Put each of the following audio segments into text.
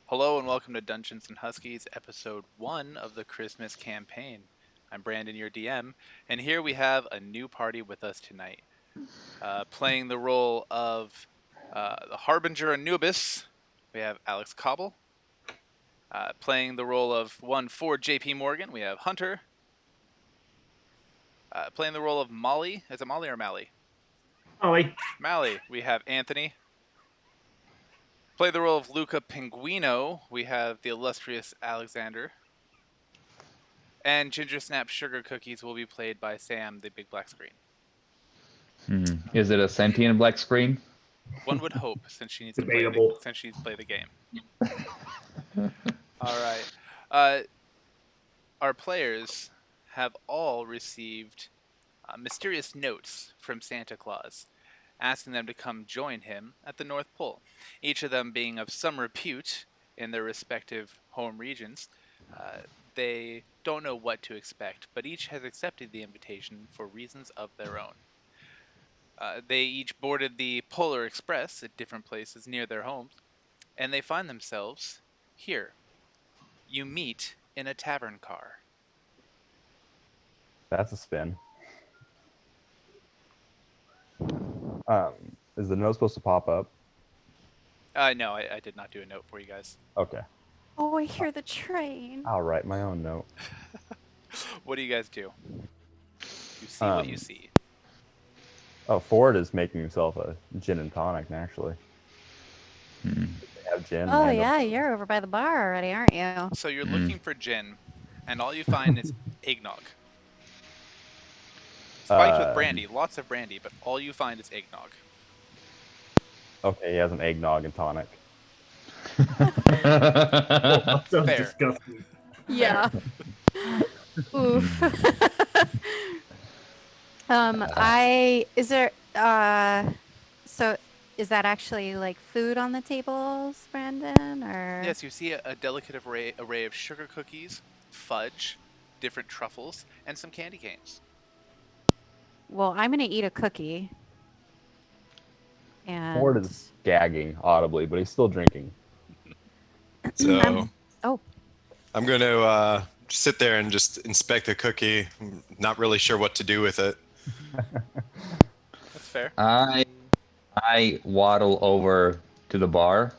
Hello and welcome to Dungeons and Huskies, episode 1 of the Christmas campaign. I'm Brandon, your DM, and here we have a new party with us tonight. Playing the role of the Harbinger Anubis, we have Alex Cobble. Playing the role of 1-4 JP Morgan, we have Hunter. Playing the role of Molly, is it Molly or Mally? Mally, we have Anthony. Play the role of Luca Pinguino, we have the illustrious Alexander. And Ginger Snap Sugar Cookies will be played by Sam, the big black screen. Is it a sentient black screen? One would hope, since she needs to play the game. All right. Our players have all received mysterious notes from Santa Claus, asking them to come join him at the North Pole. Each of them being of some repute in their respective home regions. They don't know what to expect, but each has accepted the invitation for reasons of their own. They each boarded the Polar Express at different places near their homes, and they find themselves here. You meet in a tavern car. That's a spin. Is the note supposed to pop up? No, I did not do a note for you guys. Okay. Oh, I hear the train. I'll write my own note. What do you guys do? You see what you see. Oh, Ford is making himself a gin and tonic, naturally. They have gin. Oh, yeah, you're over by the bar already, aren't you? So you're looking for gin, and all you find is eggnog. Spiked with brandy, lots of brandy, but all you find is eggnog. Okay, he has an eggnog and tonic. That sounds Fair. disgusting. Yeah. Oof. So is that actually like food on the tables, Brandon, or? Yes, you see a delicate array of sugar cookies, fudge, different truffles, and some candy canes. Well, I'm gonna eat a cookie. And Ford is gagging audibly, but he's still drinking. So oh, I'm going to sit there and just inspect the cookie. I'm not really sure what to do with it. That's fair. I waddle over to the bar.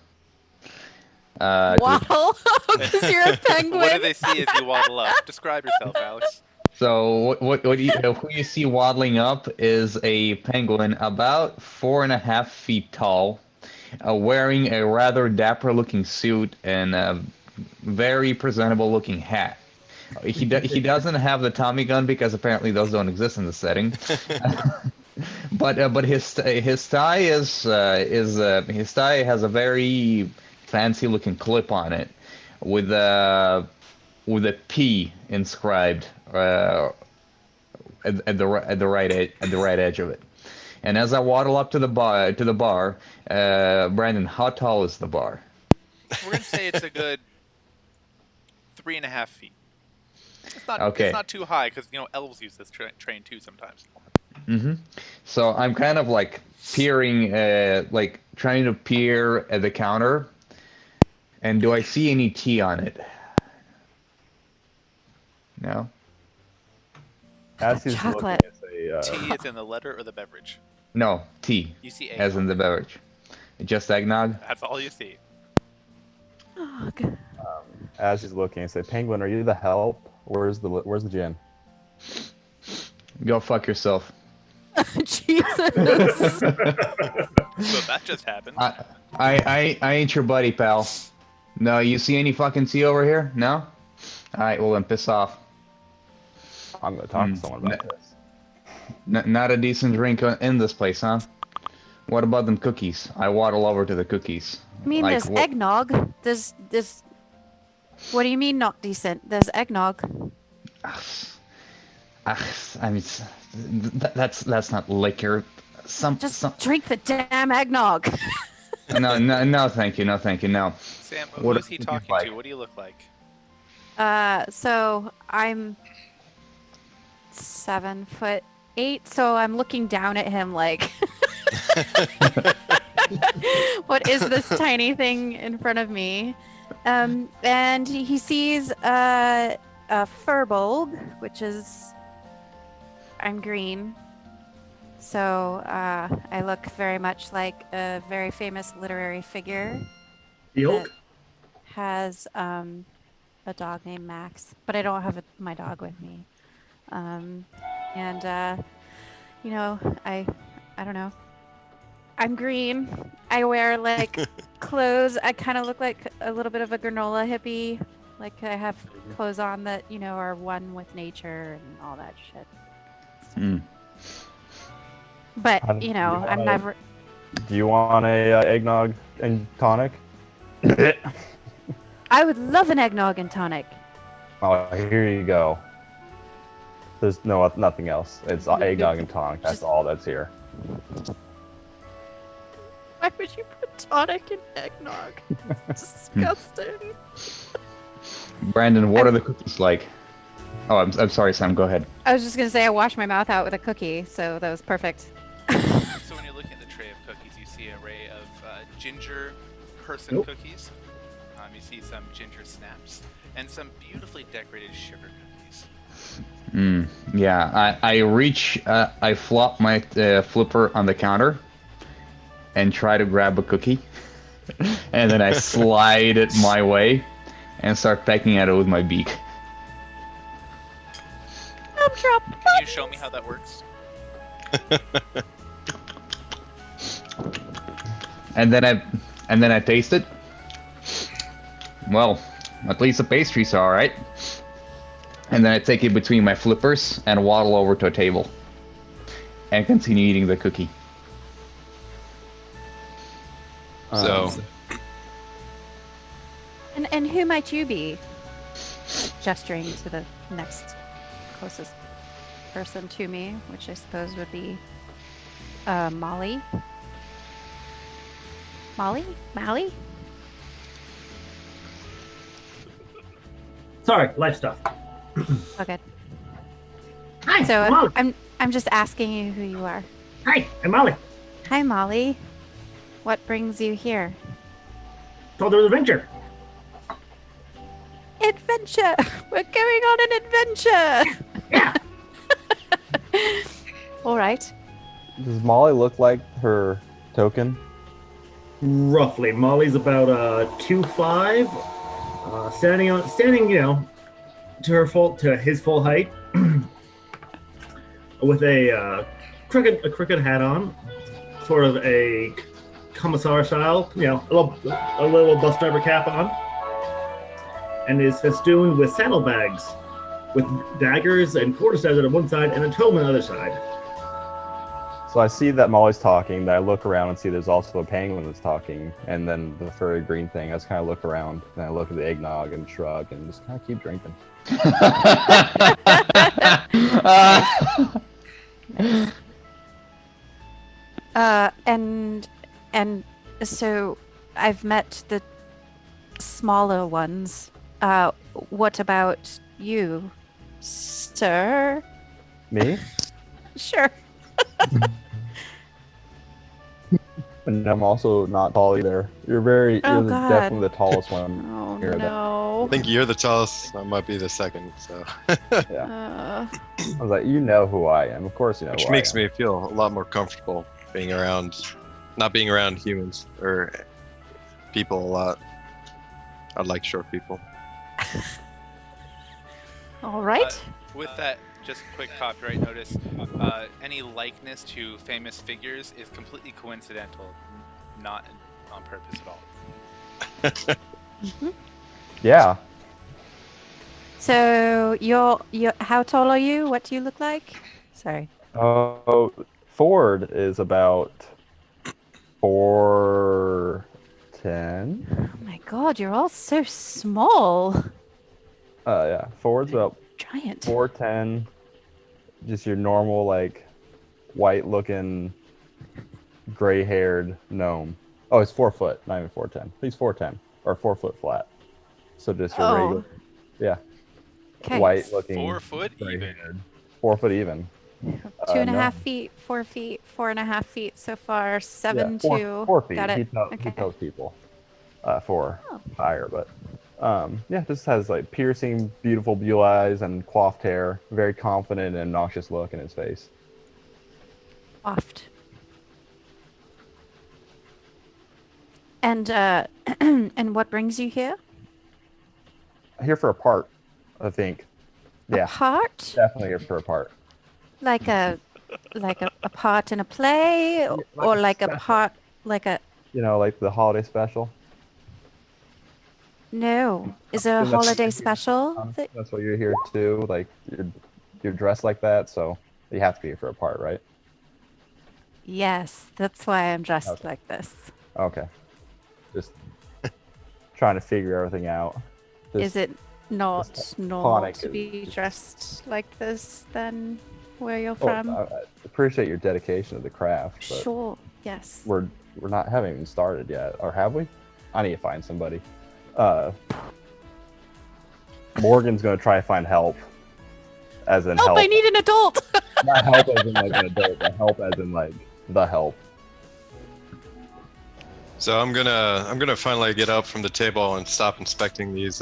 waddle, because you're a penguin. What do they see as you waddle up? Describe yourself, Alex. So who you see waddling up is a penguin about 4.5 feet tall, wearing a rather dapper-looking suit and a very presentable-looking hat. He doesn't have the Tommy gun because apparently those don't exist in the setting. But his tie his tie has a very fancy-looking clip on it, with a P inscribed at the right edge of it. And as I waddle up to the bar, Brandon, how tall is the bar? We're gonna say it's a good 3.5 feet. It's not. Okay. It's not too high because elves use this train too sometimes. So I'm kind of like peering, like trying to peer at the counter. And do I see any tea on it? No. As he's Chocolate. looking, I say, Tea is in the letter or the beverage. No, tea, You see eggnog. as in the beverage. Just eggnog? That's all you see. Oh, good. as he's looking, I say, "Penguin, are you the help? Where's the gin?" Go fuck yourself. Jesus. So that just happened. I ain't your buddy, pal. No, you see any fucking tea over here? No? Alright, well then piss off. I'm gonna talk to someone about this. Not a decent drink in this place, huh? What about them cookies? I waddle over to the cookies. I mean, there's eggnog. There's. What do you mean not decent? There's eggnog. I mean, that's not liquor. Just drink the damn eggnog. No, thank you, no. Sam, What who's he do you talking like? to? What do you look like? So I'm 7'8", so I'm looking down at him like, what is this tiny thing in front of me? And he sees a furbolg, which is I'm green, so I look very much like a very famous literary figure The that oak? has a dog named Max, but I don't have my dog with me. And you know, I don't know. I'm green. I wear like clothes. I kind of look like a little bit of a granola hippie. Like I have clothes on that, are one with nature and all that shit. Hmm. But, How do you I'm wanna- never. Do you want a eggnog and tonic? I would love an eggnog and tonic. Oh, here you go. There's nothing else. It's eggnog and tonic. That's Just- all that's here. Why would you put tonic in eggnog? It's disgusting. Brandon, what are the cookies like? Oh, I'm sorry, Sam. Go ahead. I was just gonna say I washed my mouth out with a cookie, so that was perfect. So when you're looking at the tray of cookies, you see an array of ginger person Nope. cookies. You see some ginger snaps and some beautifully decorated sugar cookies. Yeah, I flop my flipper on the counter and try to grab a cookie. And then I slide it my way and start pecking at it with my beak. Can you show me how that works? And then I taste it. Well, at least the pastries are alright. And then I take it between my flippers and waddle over to a table. And continue eating the cookie. So, And who might you be? Gesturing to the next closest person to me, which I suppose would be Molly. Mally? Sorry, life stuff. Oh, good. Hi, So I'm Molly. I'm just asking you who you are. Hi, I'm Molly. Hi, Molly. What brings you here? Told her adventure. Adventure! We're going on an adventure! Yeah. All right. Does Molly look like her token? Roughly, Molly's about 2'5", standing, to his full height, with a crooked hat on, sort of a commissar style, a little bus driver cap on, and is festooned with saddlebags, with daggers and quarterstaves on one side and a tome on the other side. So I see that Molly's talking, then I look around and see there's also a penguin that's talking, and then the furry green thing. I just kind of look around, and I look at the eggnog and shrug, and just kind of keep drinking. And so I've met the smaller ones. What about you, sir? Me? Sure. And I'm also not tall either. You're Oh, you're God. definitely the tallest one. Oh Here, no. I think you're the tallest. I might be the second. So, Yeah. I was like, you know who I am. Of course you know which who makes I am. me feel a lot more comfortable not being around humans or people a lot. I like short people. All right. With that, just a quick copyright notice. Any likeness to famous figures is completely coincidental, not on purpose at all. Yeah. So you're how tall are you? What do you look like? Sorry. Oh, Ford is about 4'10". Oh my God, you're all so small. Yeah. Ford's about Giant. 4'10". Just your normal, like, white-looking, gray-haired gnome. Oh, he's 4 foot, not even 4'10". He's 4'10", or 4 foot flat. So just your Oh. regular, yeah, Okay. white-looking, 4 foot even. gray-haired. 4 foot even. 2.5 no. feet, 4 feet, 4.5 feet so far. 7 Yeah, 2. four feet. Got it. He Okay. tells people. for Oh. fire, but yeah, just has like piercing, beautiful blue eyes and coiffed hair. Very confident and obnoxious look in his face. Oft. And and what brings you here? Here for a part, I think. A Yeah, part? definitely here for a part. Like a a part in a play, like or a like a special. part like a You know, like the holiday special. no. Is there a assume that's what holiday you're here. special that That's why you're here too. Like you're dressed like that, so you have to be here for a part, right? yes, that's why I'm dressed Okay. like this. Okay. Just trying to figure everything out. Is Just, it not just normal tonic to is be just- dressed like this then where you're well, from? I appreciate your dedication to the craft, but Sure, yes. we're not haven't even started yet, or have we? I need to find somebody. Morgan's gonna try to find help, as in Help, help. I need an adult! Not help as in like an adult, but help as in like the help. So I'm gonna finally get up from the table and stop inspecting these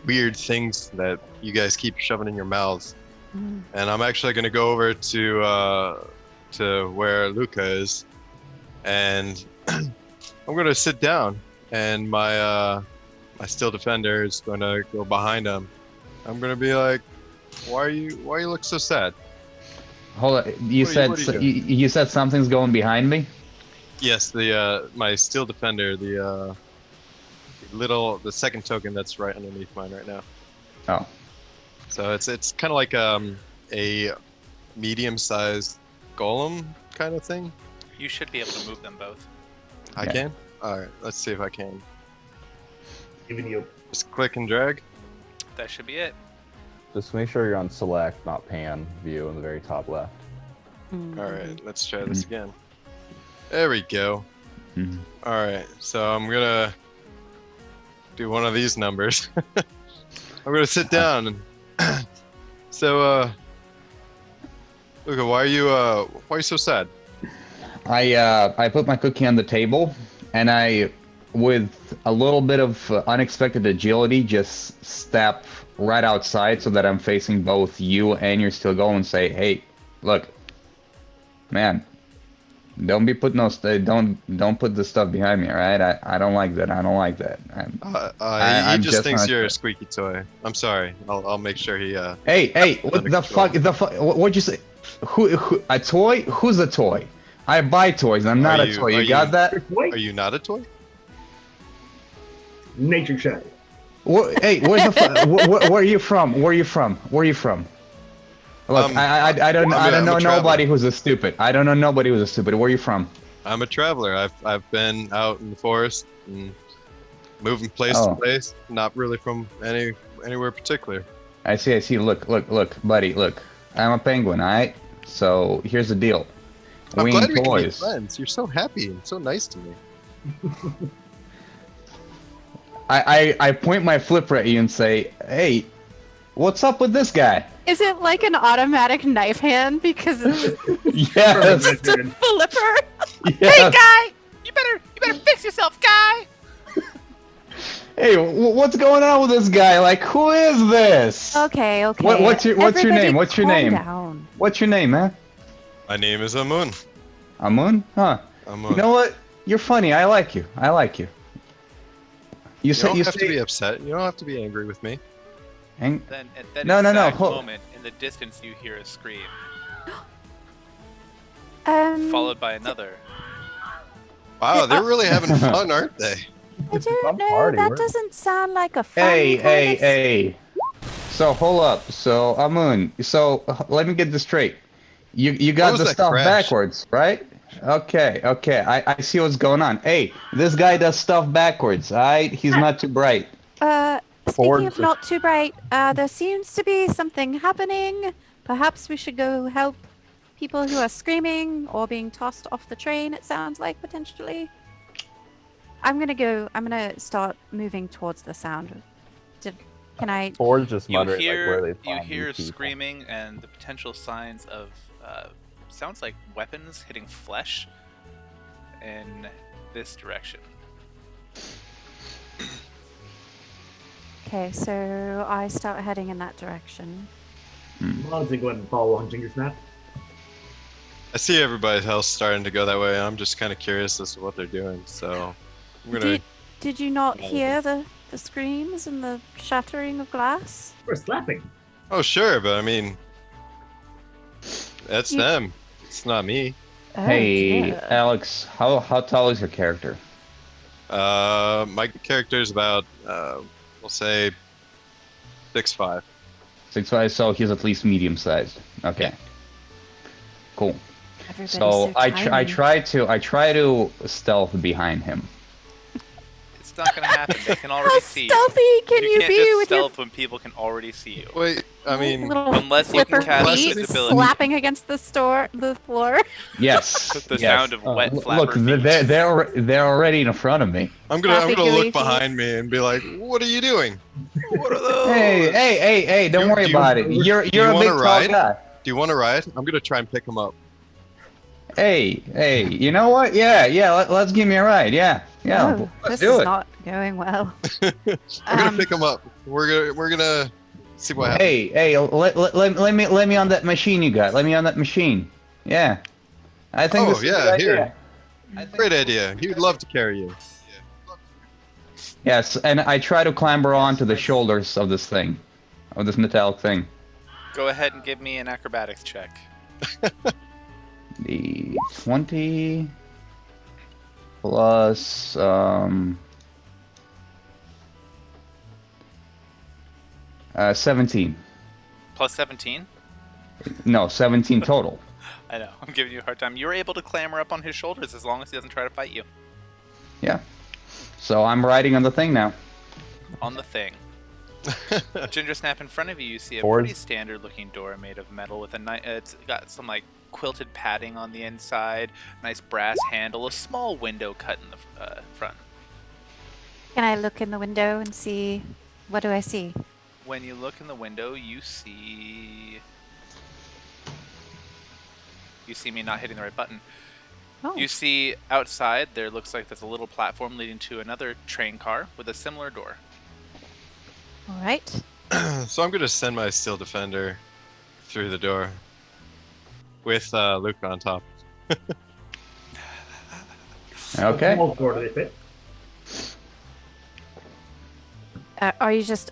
weird things that you guys keep shoving in your mouths. Mm. And I'm actually gonna go over to where Luca is, and I'm gonna sit down, and my steel defender is gonna go behind him. I'm gonna be like, why you look so sad? Hold on. You What are said you doing? you said something's going behind me. Yes, the my steel defender, the second token that's right underneath mine right now. Oh. So it's kind of like a medium-sized golem kind of thing. You should be able to move them both. I Yeah. can. All right, let's see if I can. Even you. Just click and drag. That should be it. Just make sure you're on select, not pan view in the very top left. Mm. All right, let's try this again. There we go. Mhm. All right, so I'm gonna do one of these numbers. I'm gonna sit down and so Luca, why are you so sad? I put my cookie on the table, and I, with a little bit of unexpected agility, just step right outside so that I'm facing both you and your steel goal and say, "Hey, look, man, don't be putting don't put this stuff behind me, all right? I don't like that. I don't like that." He I'm just just thinks not you're a sure. squeaky toy. I'm sorry. I'll make sure he. Hey, what Under the control. fuck? What'd you say? Who? A toy? Who's a toy? I buy toys. I'm not Are a you- toy. are You got you- that? Wait, Are you not a toy? nature check. Hey, where's the where are you from? Where are you from? Where are you from? Look, I don't I'm a know traveler. nobody who's a stupid. I don't know nobody who's a stupid. Where are you from? I'm a traveler. I've been out in the forest and moving place Oh. to place. Not really from anywhere particular. I see. Look, buddy. Look, I'm a penguin. All right. So here's the deal. I'm We glad ain't we can be toys. friends. You're so happy and so nice to me. I point my flipper at you and say, "Hey, what's up with this guy?" Is it like an automatic knife hand because it's Yes. just a flipper? Hey, Yes. guy! You better fix yourself, guy! Hey, what's going on with this guy? Like, who is this? Okay. What's your Everybody name? What's your calm name? Down. What's your name, man? My name is Amun. Amun? Huh. Amun. You know what? You're funny. I like you. You You say don't you have to be say. upset. You don't have to be angry with me. Hang- Then at that No, exact hold- moment, in the distance you hear a scream, Um, followed by another. Wow, they're really having fun, aren't they? I don't Fun know. party, That we're- doesn't sound like a fun Hey, kind of hey. So hold up. So Amun. So let me get this straight. You got was the that stuff crash? backwards, right? Okay. I see what's going on. Hey, this guy does stuff backwards. Alright, he's not too bright. Ford Speaking of just- not too bright, there seems to be something happening. Perhaps we should go help people who are screaming or being tossed off the train, it sounds like, potentially. I'm gonna start moving towards the sound. Can I? Ford's just You muttering like where they hear found these people. screaming and the potential signs of sounds like weapons hitting flesh in this direction. Okay, so I start heading in that direction. I'll just go ahead and follow along Ginger Snap. I see everybody else starting to go that way. I'm just kind of curious as to what they're doing. So I'm gonna. Did you not hear the screams and the shattering of glass? We're slapping. Oh sure, but I mean, that's them. It's not me. Oh, Hey, dear. Alex, how tall is your character? My character is about we'll say 6'5". 6'5", so he's at least medium sized. Okay. Cool. Everybody's So I tiny. try to stealth behind him. It's not gonna happen. They can already How see you. stealthy can You you can't be just with your stealth when people can already see you. Wait, I mean, little unless you can flipper cast feet invisibility. slapping against the floor? Yes. The yes. sound of wet flapper Look, feet. they're already in front of me. I'm gonna Flappy look gooey behind me and be like, "What are you doing? What are those? Hey! Don't worry about it. You're a wanna big tall ride? guy. Do you want to ride? I'm gonna try and pick him up." Hey! You know what? Yeah. Let's give me a ride. Yeah. Oh, Let's this do is it. not going well. I'm gonna pick him up. We're gonna see what happens. Hey! Let me on that machine you got. Let me on that machine. Yeah. I think. Oh, this is a yeah, good here. idea. Great idea. He would love to carry you. Yes, and I try to clamber onto the shoulders of this thing, of this metallic thing. Go ahead and give me an acrobatics check. The 20 plus 17. Plus 17. No, 17 total. I know. I'm giving you a hard time. You're able to clamber up on his shoulders as long as he doesn't try to fight you. Yeah. So I'm riding on the thing now. On the thing. Ginger Snap, in front of you, you see a Boards. pretty standard-looking door made of metal with it's got some like quilted padding on the inside, nice brass handle, a small window cut in the front. Can I look in the window and see? What do I see? When you look in the window, you see me not hitting the right button. Oh, You see outside there looks like there's a little platform leading to another train car with a similar door. all right. So I'm gonna send my Steel Defender through the door with Luke on top. Okay. Small door, do they fit? Are you just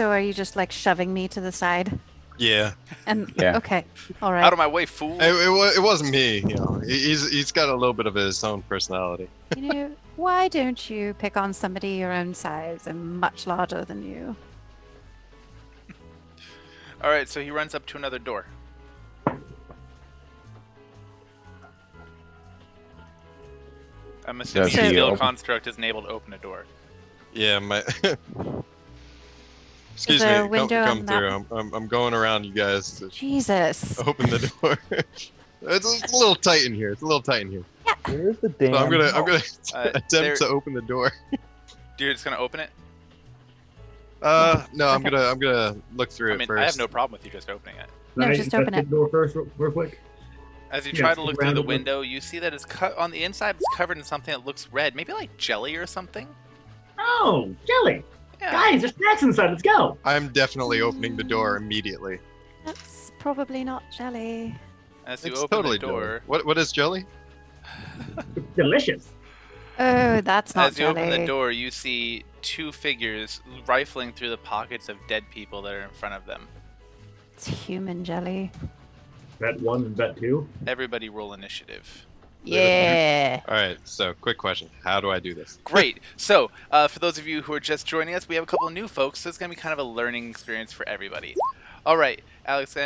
are you just like shoving me to the side? Yeah, And Yeah. okay, all right. Out of my way, fool! it wasn't me. You know, he's got a little bit of his own personality. You know, why don't you pick on somebody your own size and much larger than you? All right, so he runs up to another door. I'm assuming Does your he steel open- construct isn't able to open a door. Yeah, my. Excuse there a me, window come on that through. I'm going around you guys to Jesus. open the door. It's a little tight in here. It's a little tight in here. Where's the damn? So I'm gonna there- attempt to open the door. You're just gonna open it? No, I'm Okay. gonna look through I it mean, first. I have no problem with you just opening it. No, Can I just open investigate the door first, real quick. As you Yeah, try to look look through around the a bit. window, you see that it's cut on the inside. It's covered in something that looks red, maybe like jelly or something. Oh, jelly! Yeah. Guys, there's snacks inside. Let's go. I'm definitely opening the door immediately. That's probably not jelly. As you It's open totally the door, jelly. What is jelly? It's delicious. Oh, that's not as you jelly. open the door, you see two figures rifling through the pockets of dead people that are in front of them. It's human jelly. Bet 1 and bet 2. Everybody roll initiative. Yeah. All right. So, quick question: how do I do this? Great. So, for those of you who are just joining us, we have a couple of new folks, so it's going to be kind of a learning experience for everybody. All right, Alex,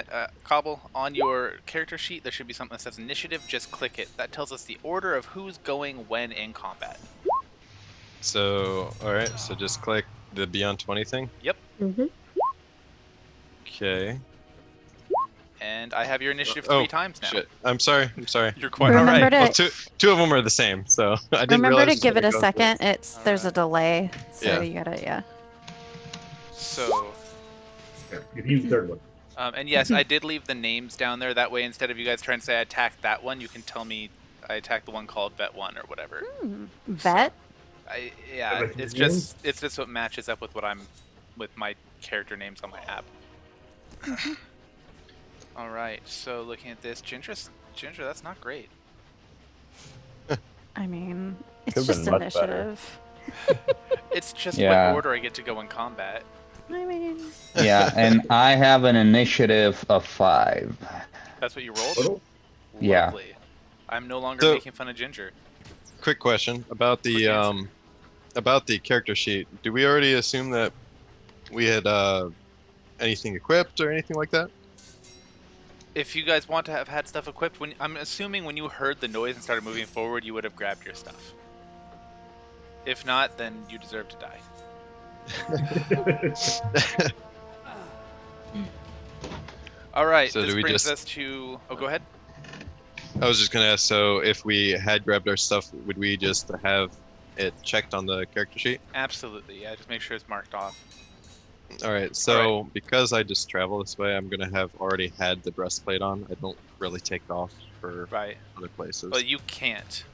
Cobble, on your character sheet, there should be something that says initiative. Just click it. That tells us the order of who's going when in combat. So, all right. So just click the Beyond 20 thing. Yep. Mm-hmm. Okay. And I have your initiative Oh, 3 times now. Shit. I'm sorry. You're quite all Remember right. to Well, two of them are the same, so I didn't remember realize to give it a was gonna go second. It's there's a delay, so Yeah. you gotta So, You can use the third one. and yes, I did leave the names down there. That way, instead of you guys trying to say I attacked that one, you can tell me I attacked the one called Vet 1 or whatever. Vet. Yeah, Like it's names? just what matches up with what I'm with my character names on my app. All right, so looking at this, Ginger, that's not great. I mean, it's Could've been just much better. initiative. It's just Yeah. what order I get to go in combat. I mean, Yeah, and I have an initiative of 5. That's what you rolled? Total? Yeah. Lovely. I'm no longer So- making fun of Ginger. Quick question about Quick the answer. character sheet. Do we already assume that we had anything equipped or anything like that? If you guys want to have had stuff equipped, I'm assuming when you heard the noise and started moving forward, you would have grabbed your stuff. If not, then you deserve to die. All right, So this do we brings just- us to... Oh, go ahead. I was just gonna ask. So if we had grabbed our stuff, would we just have it checked on the character sheet? Absolutely, yeah. Just make sure it's marked off. All right. So because I just travel this way, I'm gonna have already had the breastplate on. I don't really take off for Right. other places. But you can't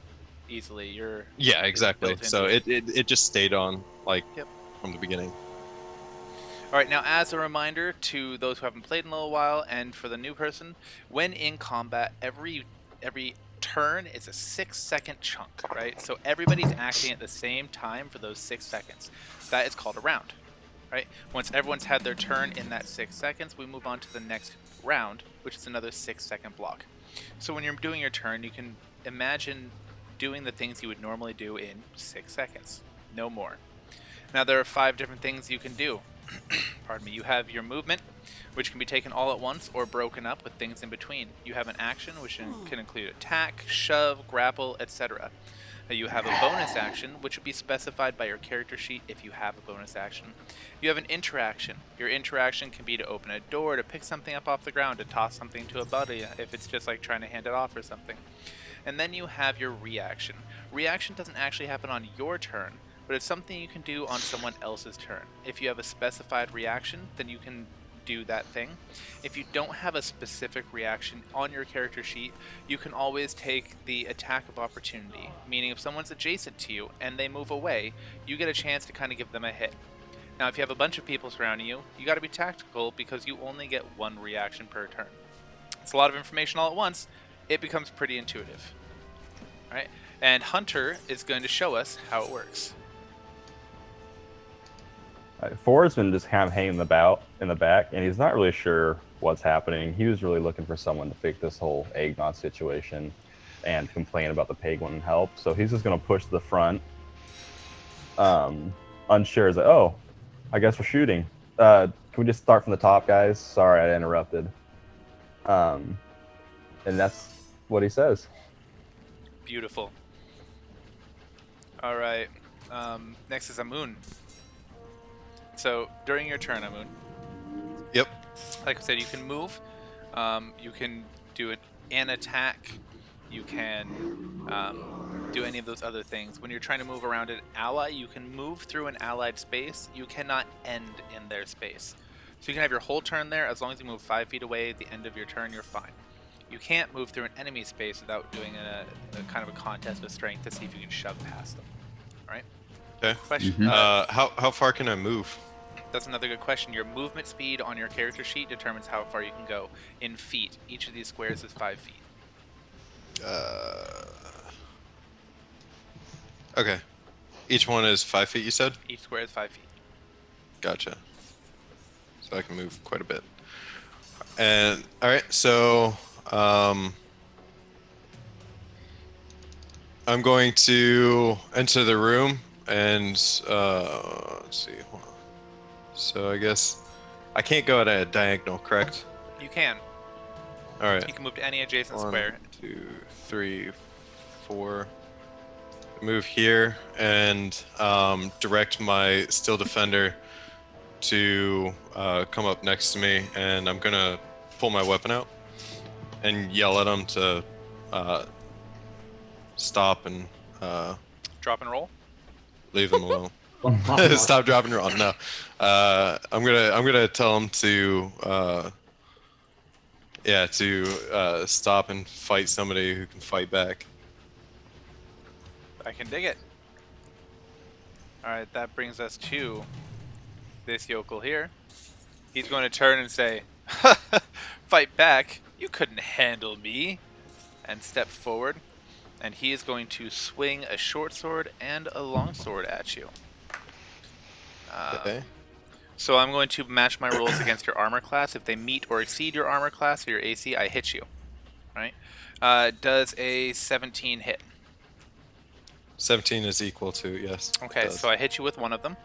easily. You're... Yeah, exactly. built So into it just stayed on like Yep. from the beginning. All right, now as a reminder to those who haven't played in a little while, and for the new person, when in combat, every turn is a 6-second chunk, right? So everybody's acting at the same time for those 6 seconds. That is called a round, right? Once everyone's had their turn in that 6 seconds, we move on to the next round, which is another 6-second block. So when you're doing your turn, you can imagine doing the things you would normally do in 6 seconds, no more. Now there are 5 different things you can do. Pardon me. You have your movement, which can be taken all at once or broken up with things in between. You have an action, which can include attack, shove, grapple, etc. You have a bonus action, which would be specified by your character sheet if you have a bonus action. You have an interaction. Your interaction can be to open a door, to pick something up off the ground, to toss something to a buddy, if it's just like trying to hand it off or something. And then you have your reaction. Reaction doesn't actually happen on your turn, but it's something you can do on someone else's turn. If you have a specified reaction, then you can do that thing. If you don't have a specific reaction on your character sheet, you can always take the attack of opportunity, meaning if someone's adjacent to you and they move away, you get a chance to kind of give them a hit. Now, if you have a bunch of people surrounding you, you got to be tactical because you only get one reaction per turn. It's a lot of information all at once. It becomes pretty intuitive. All right? And Hunter is going to show us how it works. Four's been just kind of hanging about in the back, and he's not really sure what's happening. He was really looking for someone to fix this whole eggnog situation and complain about the penguin and help. So he's just going to push to the front. Unsure, is like, oh, I guess we're shooting. Can we just start from the top, guys? Sorry, I interrupted. And that's what he says. Beautiful. All right. Next is Amun. So during your turn, Amun. Yep. Like I said, you can move. You can do an attack. You can do any of those other things. When you're trying to move around an ally, you can move through an allied space. You cannot end in their space. So you can have your whole turn there. As long as you move 5 feet away at the end of your turn, you're fine. You can't move through an enemy space without doing a kind of a contest with strength to see if you can shove past them. All right? Okay. Question. Mhm. How far can I move? That's another good question. Your movement speed on your character sheet determines how far you can go in feet. Each of these squares is 5 feet. Okay. Each one is 5 feet, you said? Each square is 5 feet. Gotcha. So I can move quite a bit. And all right, so I'm going to enter the room and let's see. Hold on. So I guess I can't go at a diagonal, correct? You can. All right. You can move to any adjacent 1, square. 2, 3, 4. Move here and direct my steel defender to come up next to me, and I'm gonna pull my weapon out and yell at him to stop and Drop and roll. leave him alone. Stop, drop, and roll. No, I'm gonna tell him to stop and fight somebody who can fight back. I can dig it. Alright, that brings us to this yokel here, he's going to turn and say, "Fight back! You couldn't handle me!" and step forward. And he is going to swing a short sword and a long sword at you. Okay. So I'm going to match my rolls against your armor class. If they meet or exceed your armor class or your AC, I hit you. Right? Does a 17 hit? 17 is equal to, yes. it Okay, does. so I hit you with one of them.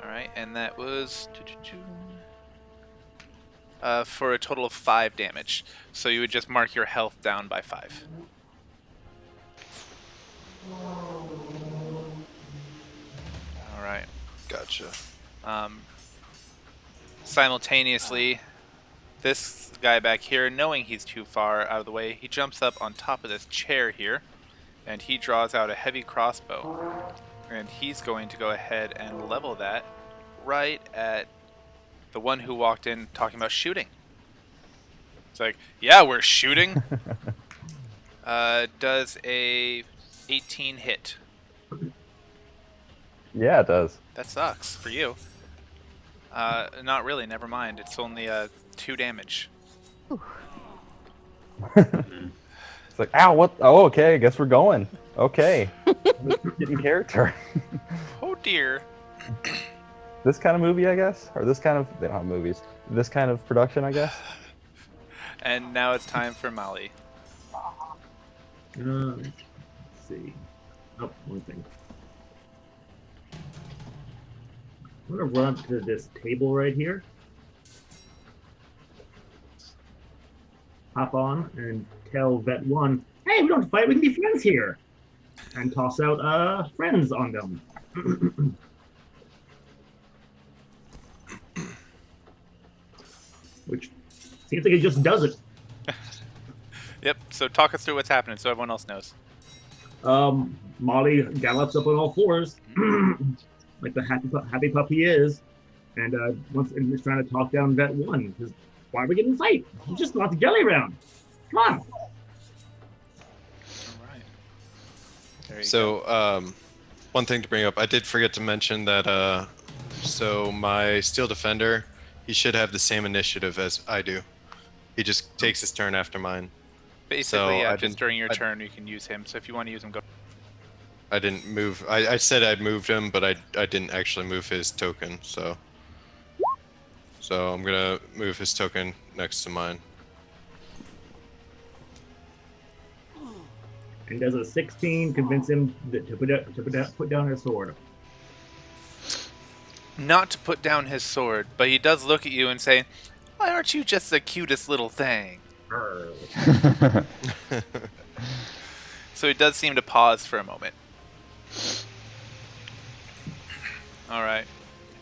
All right, and that was for a total of 5 damage. So you would just mark your health down by 5. All right. Gotcha. Simultaneously, this guy back here, knowing he's too far out of the way, he jumps up on top of this chair here, and he draws out a heavy crossbow. And he's going to go ahead and level that right at the one who walked in talking about shooting. It's like, yeah, we're shooting. Does a 18 hit? Yeah, it does. That sucks for you. Not really, never mind. It's only 2 damage. It's like, ow, what? Oh, okay, I guess we're going. Okay. Getting character. Oh dear. This kind of movie, I guess? Or this kind of, they don't have movies. This kind of production, I guess? And now it's time for Molly. Let's see. Oh, one thing. I'm gonna run up to this table right here. Hop on and tell Vet 1, hey, we don't fight, we can be friends here. And toss out friends on them. Which seems like it just does it. Yep, so talk us through what's happening so everyone else knows. Molly gallops up on all fours, like the happy pup he is, and is trying to talk down Vet 1. Because why are we getting in a fight? You just lost the jelly round. Come on. Alright. There you go. So, one thing to bring up, I did forget to mention that, so my Steel Defender, he should have the same initiative as I do. He just takes his turn after mine. Basically, so yeah, I just didn't- during your I- turn you can use him. So if you want to use him, go. I didn't move. I said I'd moved him, but I didn't actually move his token. So I'm gonna move his token next to mine. And does a 16 convince him to put down his sword? Not to put down his sword, but he does look at you and say, "Why aren't you just the cutest little thing?" Arr. So he does seem to pause for a moment. All right.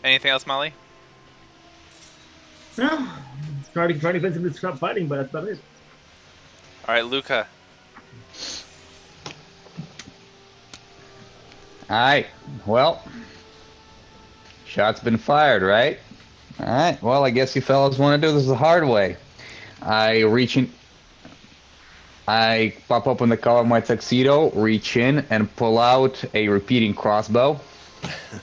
Anything else, Molly? No, trying to convince him to stop fighting, but that's about it. All right, Luca. Alright, well, shot's been fired, right? Alright, well, I guess you fellas want to do this the hard way. I pop open the collar of my tuxedo, reach in, and pull out a repeating crossbow.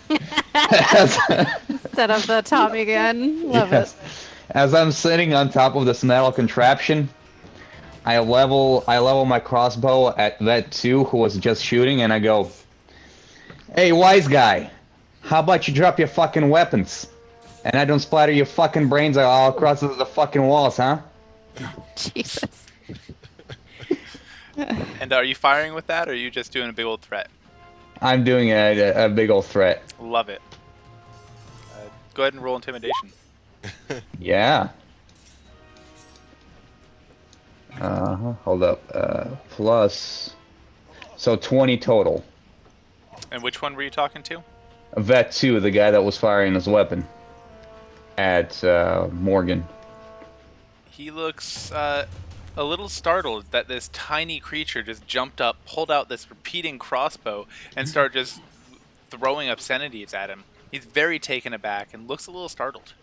Instead of the Tommy gun. Love Yes. it. As I'm sitting on top of this metal contraption, I level my crossbow at Vet 2, who was just shooting, and I go, "Hey, wise guy, how about you drop your fucking weapons? And I don't splatter your fucking brains all across the fucking walls, huh?" Jesus. And are you firing with that, or are you just doing a big old threat? I'm doing a big old threat. Love it. Go ahead and roll intimidation. Yeah. Hold up. Plus. So 20 total. And which one were you talking to? Vet 2, the guy that was firing his weapon at Morgan. He looks a little startled that this tiny creature just jumped up, pulled out this repeating crossbow, and started just throwing obscenities at him. He's very taken aback and looks a little startled.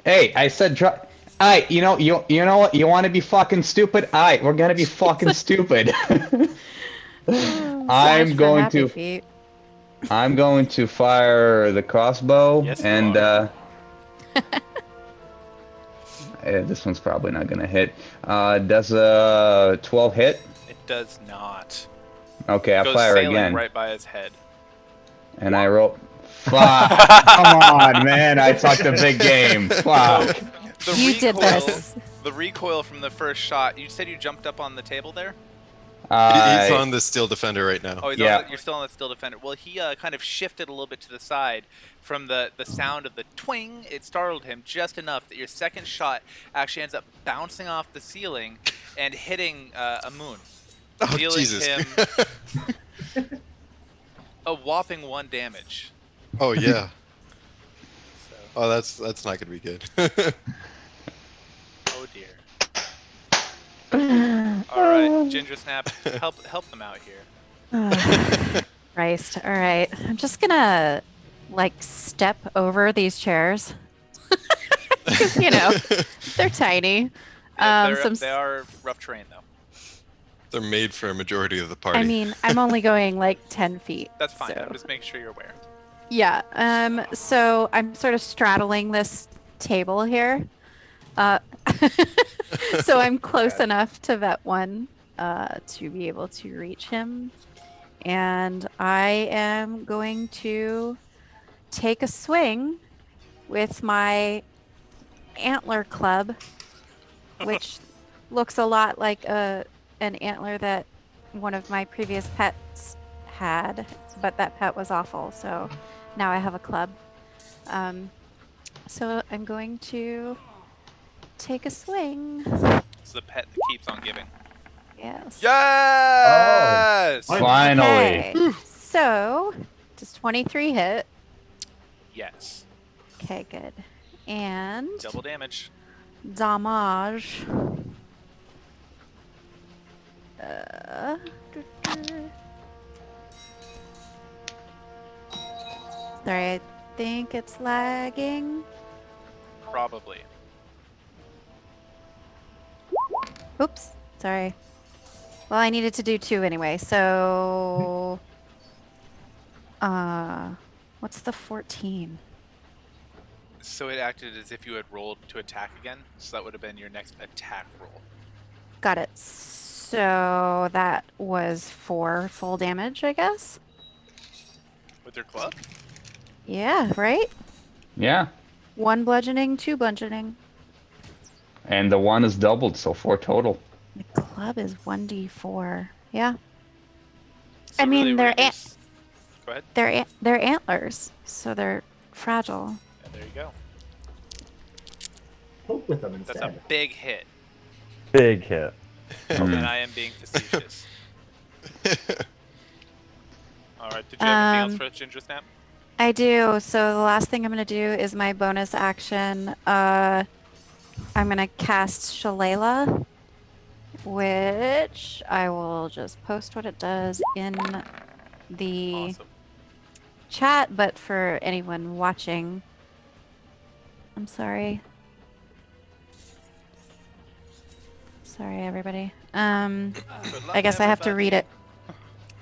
Hey, I said drop. Alright, you know what? You want to be fucking stupid? Alright, we're gonna be fucking stupid. I'm Slash for going happy to. feet. I'm going to fire the crossbow, Yes, you and are. this one's probably not gonna hit. Does a 12 hit? It does not. Okay, It I goes fire sailing again, right by his head. and I roll. Fuck! Come on, man! I talked a big game. Fuck! The You did this. The recoil from the first shot. You said you jumped up on the table there. He's on the steel defender right now. Oh, Yeah. you're still on the still defender. Well, he kind of shifted a little bit to the side from the sound of the twing. It startled him just enough that your second shot actually ends up bouncing off the ceiling and hitting a moon, Oh, dealing Jesus. him a whopping 1 damage. Oh, yeah. So, Oh, that's not gonna be good. oh dear. All right, Ginger Snap, help them out here. Christ. All right. I'm just gonna like step over these chairs. 'Cause, you know, they're tiny. They are rough terrain though. They're made for a majority of the party. I mean, I'm only going like 10 feet. That's fine. so- I'm just making sure you're aware. Yeah. So I'm sort of straddling this table here. So I'm close enough to Vet One to be able to reach him. And I am going to take a swing with my antler club, which looks a lot like an antler that one of my previous pets had, but that pet was awful. So now I have a club. So I'm going to take a swing. It's the pet that keeps on giving. Yes. Yes! Oh. Finally. Okay. So does 23 hit? Yes. Okay, good. And Double damage. damage. Sorry, I think it's lagging. Probably. Oops, sorry. Well, I needed to do 2 anyway, so... what's the 14? So it acted as if you had rolled to attack again, so that would have been your next attack roll. Got it. So that was 4 full damage, I guess? With your club? Yeah, right? Yeah. 1 bludgeoning, 2 bludgeoning. And the one is doubled, so 4 total. The club is 1d4. Yeah. So I mean, really they're reduce- Go ahead. they're antlers, so they're fragile. Yeah, there you go. Poke with them That's instead. a big hit. Big hit. Mm. And I am being facetious. Alright, did you have anything else for Ginger Snap? I do. So the last thing I'm going to do is my bonus action. I'm going to cast Shalala, which I will just post what it does in the Awesome. chat, but for anyone watching, I'm sorry. Sorry, everybody. Good luck, I guess I have to everybody. read it.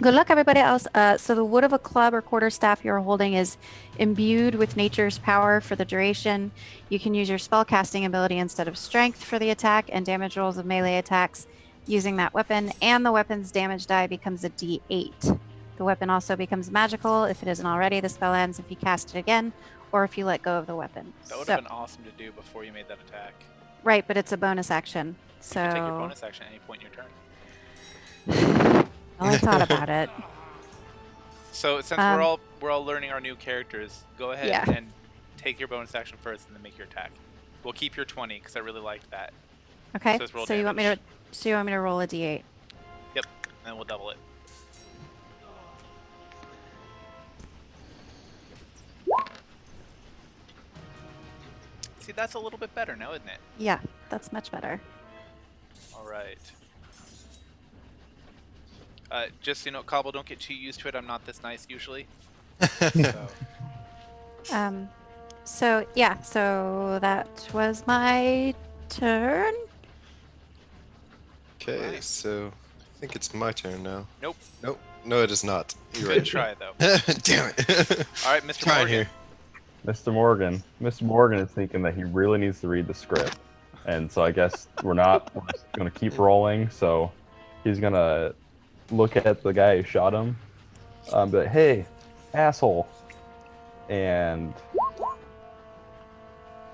Good luck, everybody else. So the wood of a club or quarterstaff you're holding is imbued with nature's power for the duration. You can use your spellcasting ability instead of strength for the attack and damage rolls of melee attacks using that weapon, and the weapon's damage die becomes a d8. The weapon also becomes magical if it isn't already. The spell ends if you cast it again or if you let go of the weapon. That would So- have been awesome to do before you made that attack. right, but it's a bonus action. So You can take your bonus action at any point in your turn. well, I thought about it. So since we're all learning our new characters, go ahead Yeah. and take your bonus action first, and then make your attack. We'll keep your 20 because I really liked that. Okay. So it's roll So you want me to damage. roll a d8? Yep, and then we'll double it. See, that's a little bit better now, isn't it? Yeah, that's much better. All right. Just so you know, Cobble, don't get too used to it. I'm not this nice usually. So, So yeah, so that was my turn. Okay, so I think it's my turn now. nope. Nope, No, it is not. You're Good right. try, though. Damn it. All right, Mr. Trying Morgan. here. Mr. Morgan. Mr. Morgan is thinking that he really needs to read the script, and so I guess we're just gonna keep rolling. So he's gonna look at the guy who shot him, be like, "Hey, asshole," and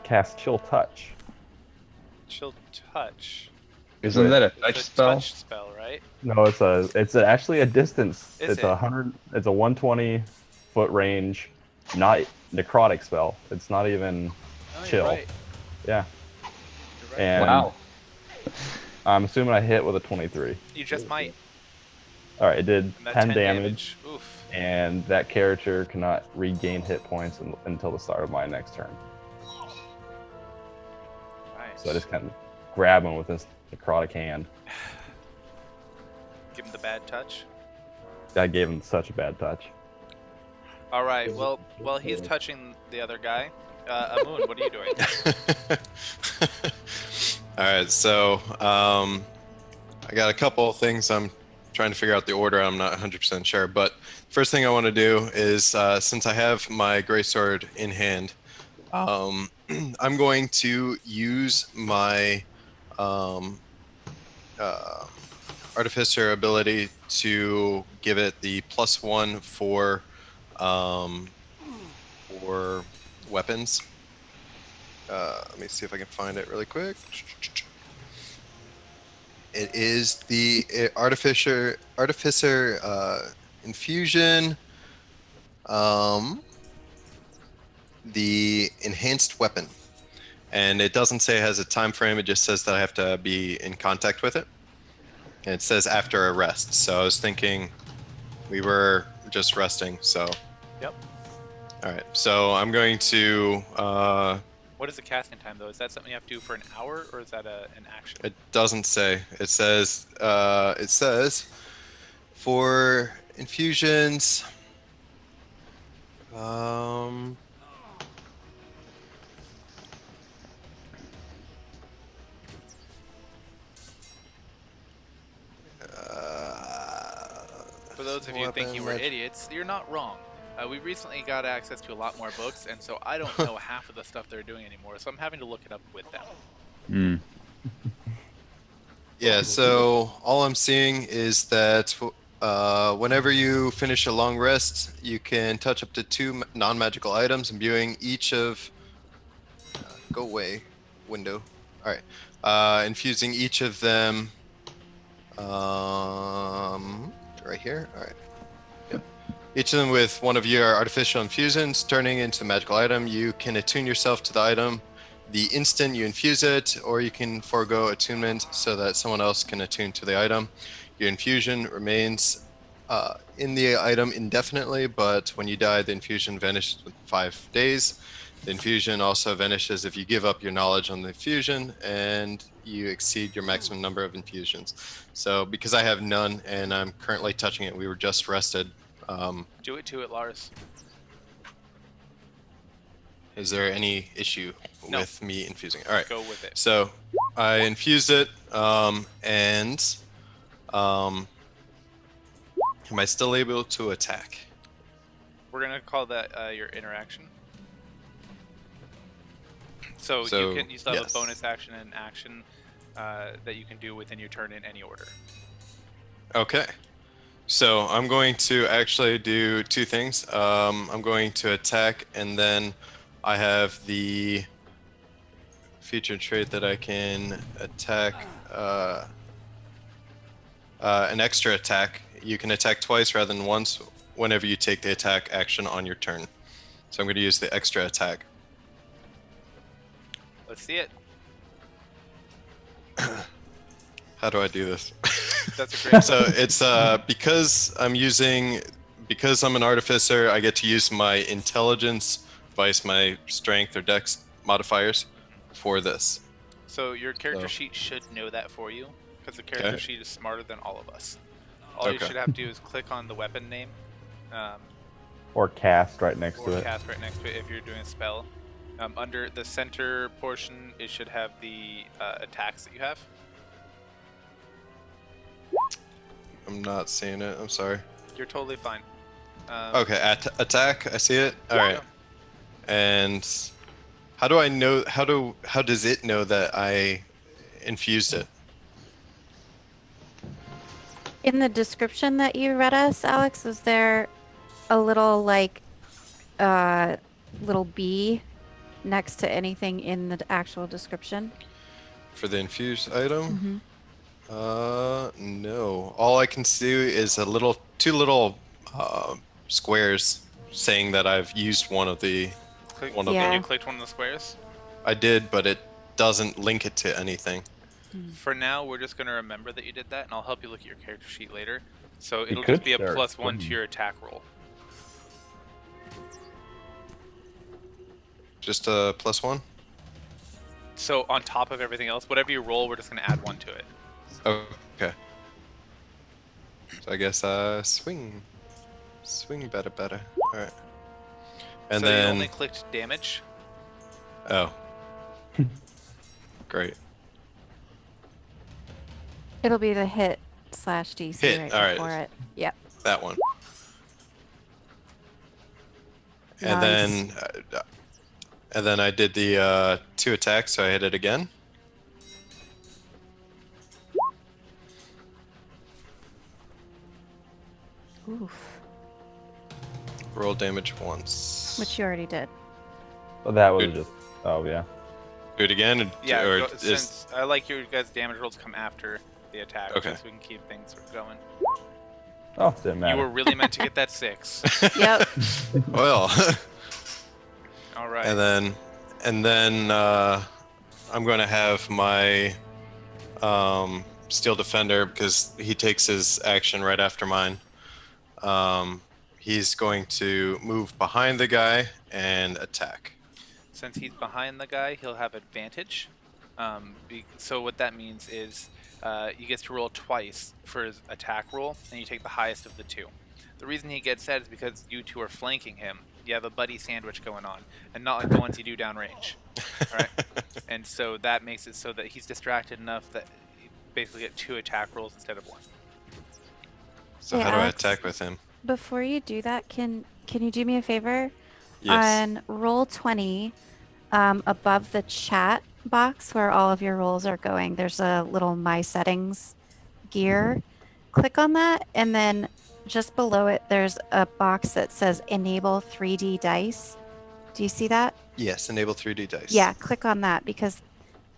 cast Chill Touch. Chill touch. Isn't that a It's touch a spell? touch spell, right? No, it's actually a distance. Is It's it? 100. It's a 120-foot range, not necrotic spell. It's not even Oh, you're chill. right. Yeah, You're right. and Wow. I'm assuming I hit with a 23. You just might. All right, it did And that 10 damage, Oof. and that character cannot regain hit points until the start of my next turn. Right. So I just kind of grab him with this necrotic hand. Give him the bad touch. I gave him such a bad touch. All right. Well, while he's touching the other guy, Amun, what are you doing? All right, so I got a couple of things I'm trying to figure out the order. I'm not 100% sure, but first thing I want to do is since I have my greatsword in hand, I'm going to use my artificer ability to give it the +1 for weapons. Let me see if I can find it really quick. It is the artificer infusion, the enhanced weapon, and it doesn't say it has a time frame. It just says that I have to be in contact with it, and it says after a rest. So I was thinking we were just resting. So Yep. all right. So I'm going to. What is the casting time, though? Is that something you have to do for an hour, or is that an action? It doesn't say. It says for infusions. For those of you thinking we're idiots, you're not wrong. We recently got access to a lot more books, and so I don't know half of the stuff they're doing anymore, so I'm having to look it up with them. Yeah, so all I'm seeing is that whenever you finish a long rest, you can touch up to 2 non-magical items, imbuing each of... go away, window. All right. Infusing each of them... right here? All right. Yep. Each of them with one of your artificial infusions, turning into a magical item. You can attune yourself to the item the instant you infuse it, or you can forego attunement so that someone else can attune to the item. Your infusion remains in the item indefinitely, but when you die, the infusion vanishes within 5 days. The infusion also vanishes if you give up your knowledge on the infusion and you exceed your maximum number of infusions. So because I have none and I'm currently touching it, we were just rested. Do it to it, Lars. Is there any issue No. with me infusing? All right. Go with it. So I infused it, and am I still able to attack? We're gonna call that your interaction. So you still have yes. a bonus action and action that you can do within your turn in any order. Okay. So I'm going to actually do 2 things. I'm going to attack, and then I have the featured trait that I can attack an extra attack. You can attack twice rather than once whenever you take the attack action on your turn. So I'm going to use the extra attack. Let's see it. How do I do this? That's a great. So it's because I'm an artificer, I get to use my intelligence, vice my strength or dex modifiers for this. So your character So- sheet should know that for you, because the character Okay. sheet is smarter than all of us. All you Okay. should have to do is click on the weapon name, Or cast right next or to it. cast right next to it if you're doing a spell. Under the center portion, it should have the attacks that you have. I'm not seeing it. I'm sorry. You're totally fine. Okay, attack. I see it. All right. And how do I know? How does it know that I infused it? In the description that you read us, Alex, was there a little like little bee next to anything in the actual description? For the infused item? Mm-hmm. No. All I can see is two little squares saying that I've used one of the. One of Yeah. them. You clicked one of the squares? I did, but it doesn't link it to anything. For now, we're just going to remember that you did that, and I'll help you look at your character sheet later. So it'll could just be a start +1 to swimming. your attack roll. Just a +1? So on top of everything else, whatever you roll, we're just going to add 1 to it. Okay. So I guess swing. Swing better. Alright. And so then you only clicked damage. Oh. Great. It'll be the hit/DC Hit, right all right. before it. Yep. That one. Nice. And then I did the 2 attacks, so I hit it again. Oof. Roll damage once. Which you already did. But that was Good. just. Oh yeah. Do it again? Yeah, or since I like your guys' damage rolls come after the attack, Okay. so we can keep things going. Oh, didn't matter. You were really meant to get that 6. Yep. Well. All right. And then I'm going to have my Steel Defender, because he takes his action right after mine. He's going to move behind the guy and attack. Since he's behind the guy, he'll have advantage. So what that means is he gets to roll twice for his attack roll, and you take the highest of the 2. The reason he gets that is because you 2 are flanking him. You have a buddy sandwich going on, and not like the ones you do downrange. All right? And so that makes it so that he's distracted enough that you basically get 2 attack rolls instead of 1. So Hey, how do I Alex? attack with him? Before you do that, can you do me a favor? Yes. On roll 20, above the chat box where all of your rolls are going, there's a little My Settings gear. Click on that, and then just below it, there's a box that says Enable 3D Dice. Do you see that? Yes, enable 3D dice. Yeah, click on that, because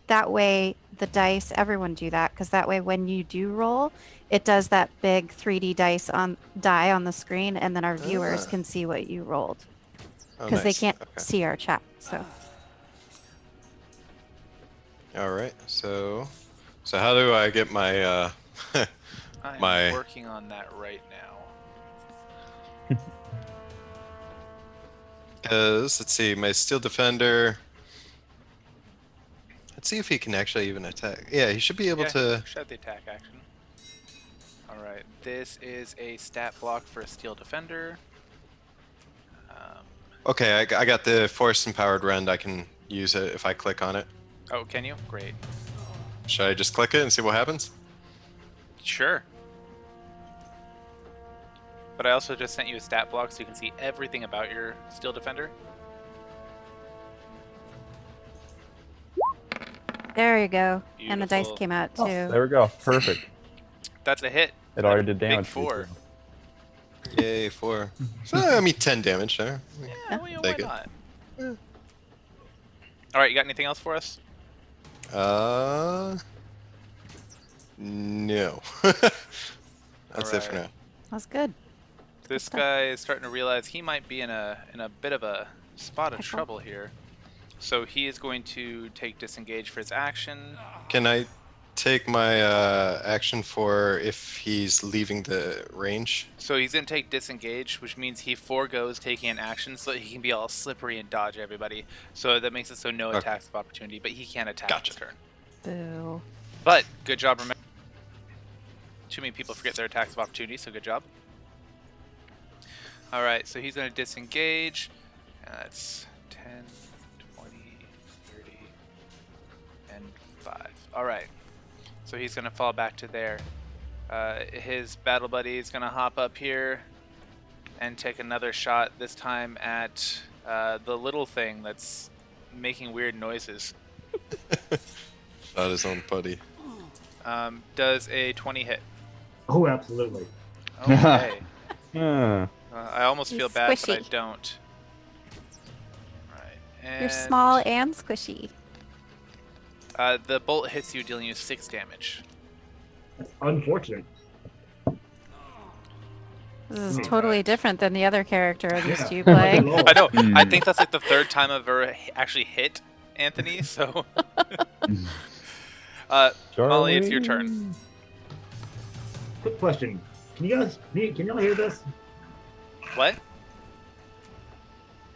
that way the dice, everyone do that, because that way when you do roll, it does that big 3D die on the screen, and then our viewers Ah. can see what you rolled. Oh, Because they nice. can't Okay. see our chat. So All right. So how do I get my I'm My- working on that right now. Because let's see, my Steel Defender. Let's see if he can actually even attack. Yeah, he should be able to. Should have the attack action. All right, this is a stat block for a Steel Defender. Okay, I got the Force Empowered Rend. I can use it if I click on it. Oh, can you? Great. Should I just click it and see what happens? Sure. But I also just sent you a stat block so you can see everything about your Steel Defender. there you go. And the dice Beautiful. came out too. Oh, there we go. Perfect. That's a hit. It already did Big damage. 4. Yay, 4. So, I mean, 10 damage there. Yeah, well, yeah, why Take it. not? Yeah. All right, you got anything else for us? No. That's it for Alright. now. That's good. This stuff. guy is starting to realize he might be in a bit of a spot of Pickle. trouble here. So he is going to take disengage for his action. Can I take my action for if he's leaving the range? So he's going to take disengage, which means he foregoes taking an action so that he can be all slippery and dodge everybody. So that makes it so no Okay. attacks of opportunity, but he can attack Gotcha. this turn. Boo. But good job. Remember, too many people forget their attacks of opportunity, so good job. All right, so he's going to disengage. That's 10, 20, 30, and 5. All right. So he's going to fall back to there. His battle buddy is gonna hop up here and take another shot. This time at the little thing that's making weird noises. Shot his own buddy. Does a 20 hit? Oh, absolutely. Okay. Hmm. I almost He's feel bad, but I squishy. don't. Right. And You're small and squishy. the bolt hits you, dealing you 6 damage. That's unfortunate. This is Oh, totally right. different than the other character of these Yeah. two Like a playing. lord. I know. Hmm. I think that's like the 3rd time I've ever actually hit Anthony. So, Molly, it's your turn. Quick question. Can you guys, can y'all hear this? What?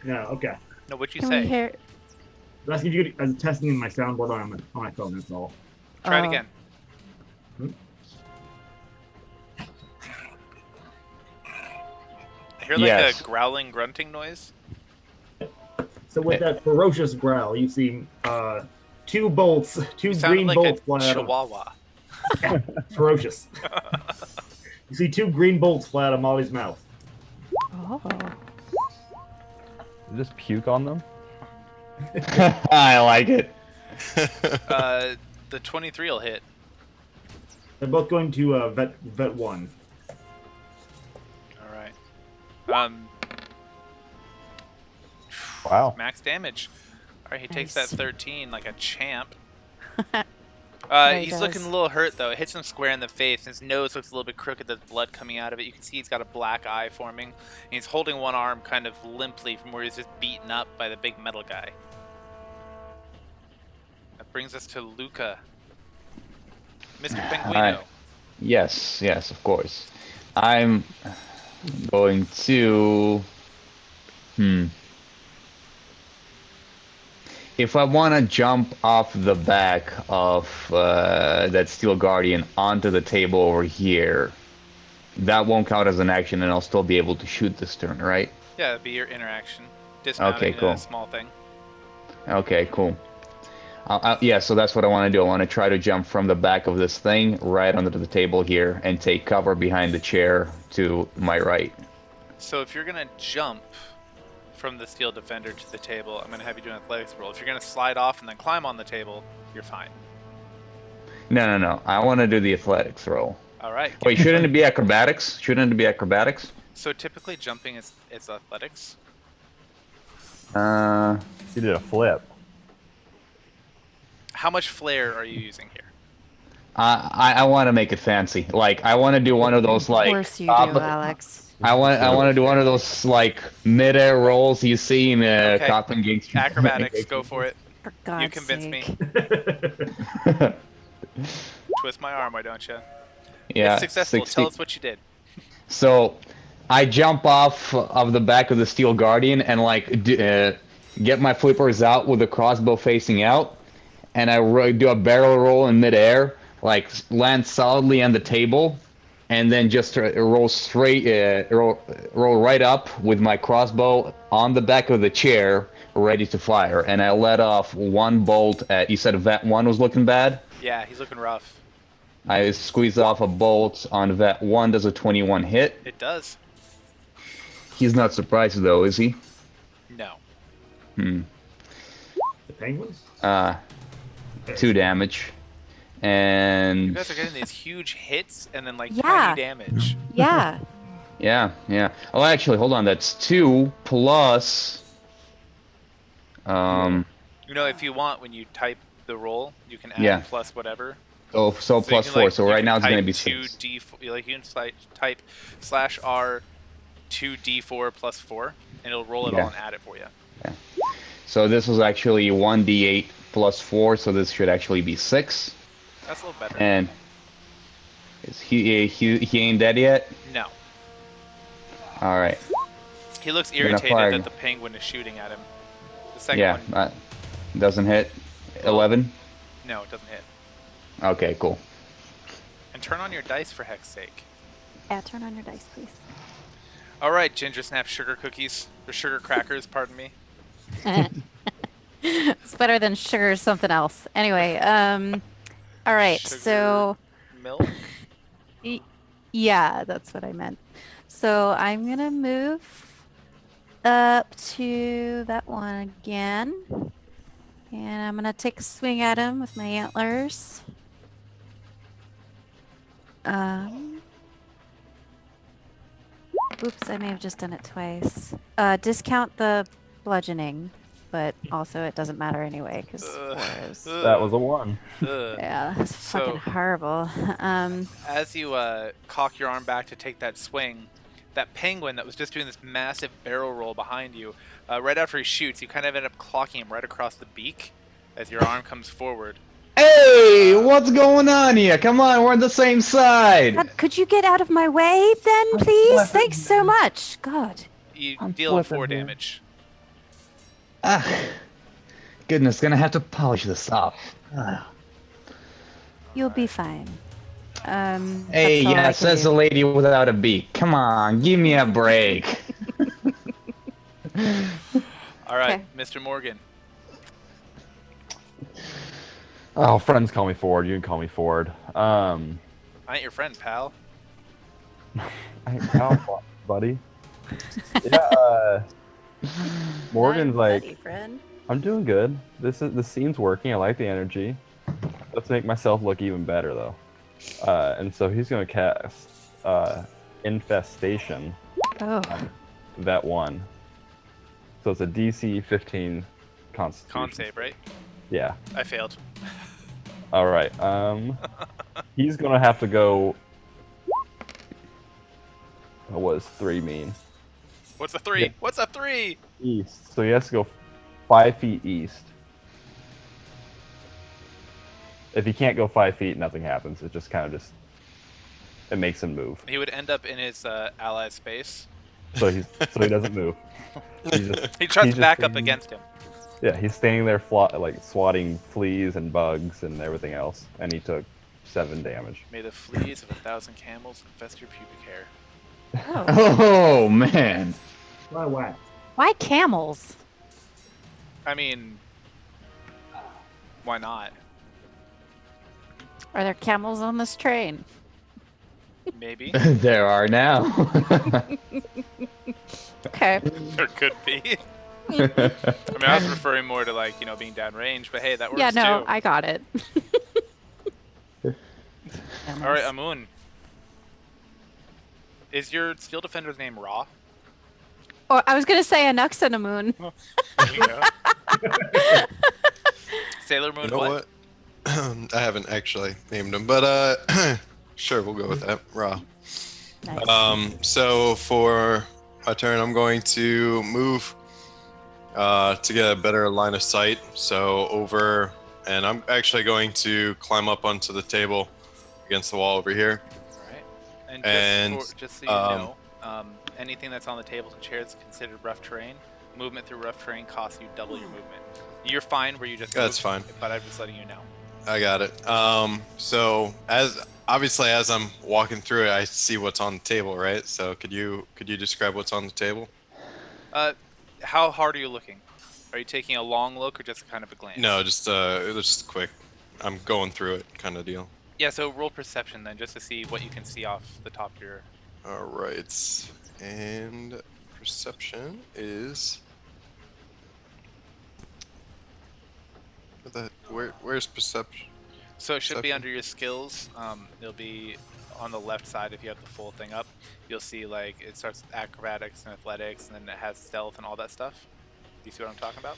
No, okay. No, what'd you Can say? we hear? That's if you I'm testing my soundboard on my phone, that's all. Try it Oh. again. I hear like Yes. a growling, grunting noise. So with that ferocious growl, you see 2 bolts, 2 You sounded green like bolts a fly out of chihuahua. ferocious. You see 2 green bolts fly out of Molly's mouth. Oh. Just puke on them. I like it. The 23 will hit. They're both going to vet 1. All right. Wow. Max damage. All right, he takes that Nice. 13 like a champ. Yeah, he He's does. looking a little hurt though. It hits him square in the face. His nose looks a little bit crooked. There's blood coming out of it. You can see he's got a black eye forming. And he's holding one arm kind of limply from where he's just beaten up by the big metal guy. That brings us to Luca. Mr. Penguino. Yes, of course. I'm going to. If I want to jump off the back of that Steel Guardian onto the table over here, that won't count as an action, and I'll still be able to shoot this turn, right? Yeah, that'd be your interaction. Dismounting cool. a small thing. Okay, cool. Yeah, so that's what I want to do. I want to try to jump from the back of this thing right onto the table here and take cover behind the chair to my right. So if you're gonna jump from the Steel Defender to the table, I'm gonna have you do an athletics roll. If you're gonna slide off and then climb on the table, you're fine. No. I want to do the athletics roll. All right. Wait, shouldn't it be acrobatics? Shouldn't it be acrobatics? So typically jumping is athletics. You did a flip. How much flair are you using here? I want to make it fancy. Like I want to do one of those Of like. course you do, Alex. I want to do one of those like mid-air rolls you see in Okay. Cop and Geeks. Acrobatics, go for it. For God's convinced sake. me. Twist my arm, why don't you? Yeah, It's successful. 60. Tell us what you did. So, I jump off of the back of the Steel Guardian and like get my flippers out with the crossbow facing out, and I do a barrel roll in midair, like land solidly on the table, and then just roll straight, roll right up with my crossbow on the back of the chair, ready to fire. And I let off 1 bolt at. You said Vet 1 was looking bad. Yeah, he's looking rough. I squeeze off a bolt on Vet 1. Does a 21 hit? It does. He's not surprised though, is he? No. The penguins? 2 damage. And You guys are getting these huge hits and then like Yeah. tiny damage. Yeah. yeah. Oh, actually, hold on. That's 2 plus. You know, if you want, when you type the roll, you can add Yeah. plus whatever. So So plus you can, 4. like, So you right can now it's going to type be 6. 2d4. Like you can type /r 2d4 plus 4, and it'll roll it Yeah. all and add it for you. So this was actually 1d8 plus 4. So this should actually be 6. That's a little better. And he ain't dead yet. No. All right. He looks gonna irritated fire. that the penguin is shooting at him. The second Yeah. one, Doesn't hit. 11. no, it doesn't hit. Okay. Cool. And turn on your dice for heck's sake. Yeah, turn on your dice, please. All right, Ginger Snap sugar cookies or sugar crackers, pardon me. It's better than sugar something else. Anyway, all right, Sugar so milk. Y- Yeah, that's what I meant. So I'm gonna move up to that one again. And I'm gonna take a swing at him with my antlers. Um, oops, I may have just done it twice. Discount the bludgeoning, but also it doesn't matter anyway because Ugh, four is. That ugh, was a 1. ugh. Yeah, that's fucking So horrible. as you cock your arm back to take that swing, that penguin that was just doing this massive barrel roll behind you, right after he shoots, you kind of end up clocking him right across the beak as your arm comes forward. Hey, what's going on here? Come on, we're on the same side. God, could you get out of my way then, please? Thanks so much. God. You I'm deal him flipping 4 here. damage. Ah, goodness, gonna have to polish this off. Ah. You'll be fine. Hey, That's all yeah, I can says the do. lady without a beak. Come on, give me a break. All right, Okay. Mr. Morgan. Oh, friends call me Ford. You can call me Ford. I ain't your friend, pal. I ain't pal, buddy. Yeah, Morgan's Not like, buddy, friend. I'm doing good. The scene's working. I like the energy. Let's make myself look even better though. And so he's gonna cast Infestation, Oh, that one. So it's a DC 15 Constitution. Con save, right? Yeah. I failed. All right. He's gonna have to go. What does 3 mean? What's a 3? Yeah. What's a 3? East. So he has to go 5 feet east. If he can't go 5 feet, nothing happens. It just kind of it makes him move. He would end up in his ally's space. So he doesn't move. He's just, He tries he's to just back up standing- against him. Yeah, he's standing there like swatting fleas and bugs and everything else, and he took 7 damage. May the fleas of 1,000 camels infest your pubic hair. oh. Oh, man. Why whack? Why camels? I mean, why not? Are there camels on this train? Maybe. There are now. Okay. There could be. I mean, I was referring more to like, being downrange, but hey, that works Yeah, no, too. I got it. All right, Amun. Is your Steel Defender's name Ra? Or I was gonna say Anuxanamoon. There you go. Sailor Moon, You know what? I haven't actually named him, but sure, we'll go with that. Raw. Nice. So for my turn, I'm going to move to get a better line of sight. So over, and I'm actually going to climb up onto the table against the wall over here. Alright. And, Just so you know, anything that's on the tables and chairs is considered rough terrain. Movement through rough terrain costs you double your movement. You're fine where you just That's moved, fine. but I'm just letting you know. I got it. So as I'm walking through it, I see what's on the table, right? So could you describe what's on the table? How hard are you looking? Are you taking a long look or just kind of a glance? No, just quick. I'm going through it, kind of deal. Yeah, so roll perception then, just to see what you can see off the top of your... All right, and perception is. Where's perception? So it should be Perception. under your skills. It'll be on the left side if you have the full thing up. You'll see like it starts with acrobatics and athletics, and then it has stealth and all that stuff. Do you see what I'm talking about?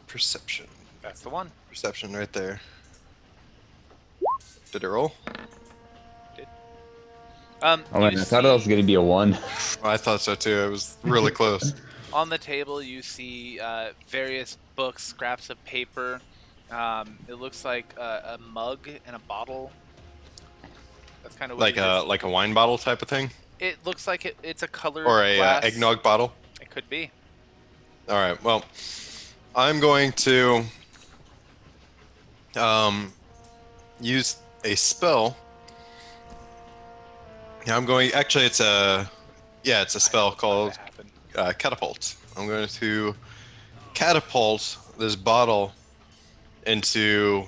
Perception. That's the one. Perception right there. Did it roll? Oh, man, You I thought it was see- gonna be a 1. I thought so too. It was really close. On the table, you see various books, scraps of paper. It looks like a mug and a bottle. That's kind of what like it is. a wine bottle type of thing, It looks like it's a colored or a glass. eggnog bottle. It could be. All right. Well, I'm going to use a spell. Yeah, I'm going. Actually, it's a spell called That happened. catapult. I'm going to catapult this bottle into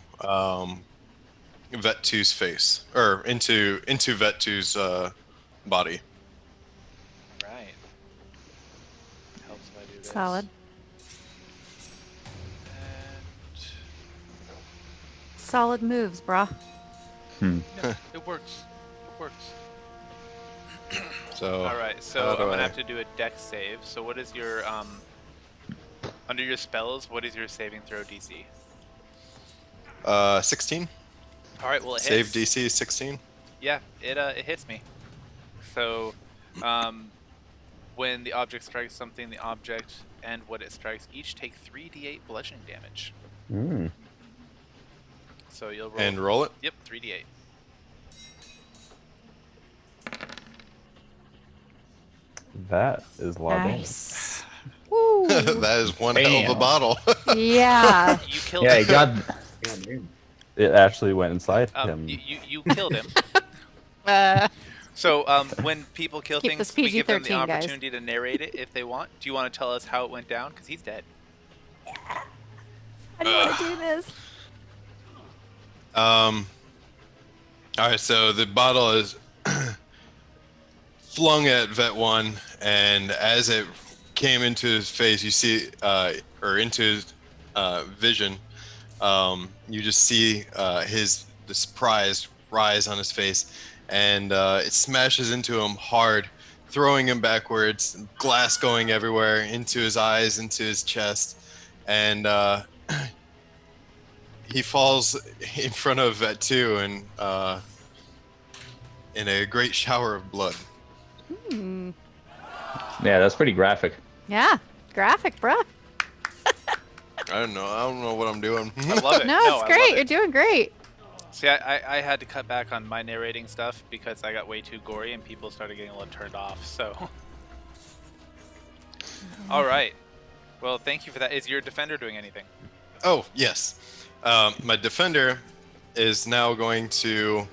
Vet 2's face, or into Vet 2's body. Right. Helps if I do this. Solid. And Solid moves, brah. no, it works. It works. So All right, so how I'm do gonna I- have to do a dex save. So what is your under your spells? What is your saving throw DC? 16. All right, well it Save hits. DC 16. Yeah, it hits me. So, when the object strikes something, the object and what it strikes each take 3d8 bludgeoning damage. Mm. So you'll roll. And roll it. Yep, 3d8. That is a lot of damage. Nice. Woo. That is one hell of a Damn. bottle. Yeah. You killed Yeah, him. he got. God damn. It actually went inside him. You killed him. Uh, So when people kill Keep things, this we give them the PG-13, guys. opportunity to narrate it if they want. Do you want to tell us how it went down? Because he's dead. I don't want to do this. All right, so the bottle is flung at Vet 1, and as it came into his face, you see, or into his vision, you just see the surprise rise on his face, and it smashes into him hard, throwing him backwards, glass going everywhere, into his eyes, into his chest, and he falls in front of Vet 2 and in a great shower of blood. Hmm. Yeah, that's pretty graphic. Yeah. Graphic, bruh. I don't know what I'm doing. I love it. No, I it's love great. it. You're doing great. See, I had to cut back on my narrating stuff because I got way too gory and people started getting a little turned off. So, all right. Well, thank you for that. Is your defender doing anything? Oh, yes. My defender is now going to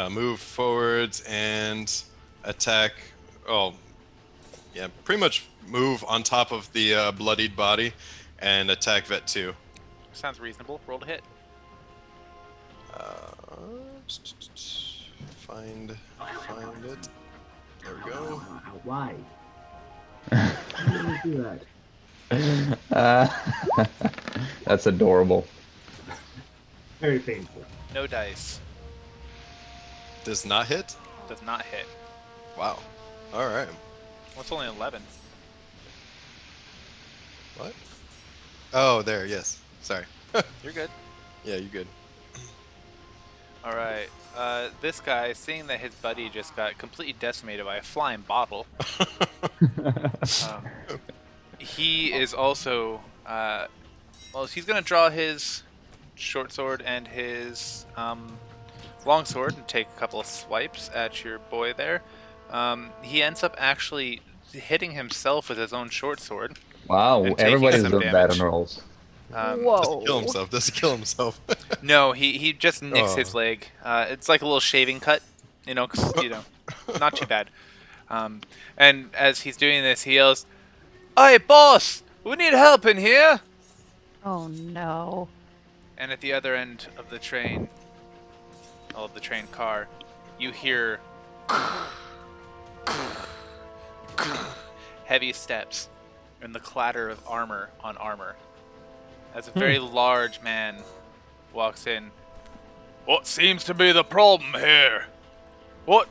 move forwards and attack. Oh, yeah, pretty much move on top of the bloodied body and attack Vet 2. Sounds reasonable. Roll to hit. Find it. There we go. Why? Why do you do that? That's adorable. Very painful. No dice. Does not hit. Does not hit. Wow. All right. Well, it's only 11. What? Oh, there. Yes. Sorry. You're good. Yeah, you're good. All right. This guy, seeing that his buddy just got completely decimated by a flying bottle, he is also, well, he's going to draw his short sword and his long sword and take a couple of swipes at your boy there. He ends up actually hitting himself with his own short sword. Wow, And taking everybody's some doing bad damage. on rolls. Doesn't kill himself. Doesn't kill himself. No, he just nicks Oh. his leg. It's like a little shaving cut, 'cause, not too bad. And as he's doing this, he yells, "Hey, boss! We need help in here!" Oh no. And at the other end of the train, of the train car, you hear heavy steps and the clatter of armor on armor as a very large man walks in. "What seems to be the problem here? What?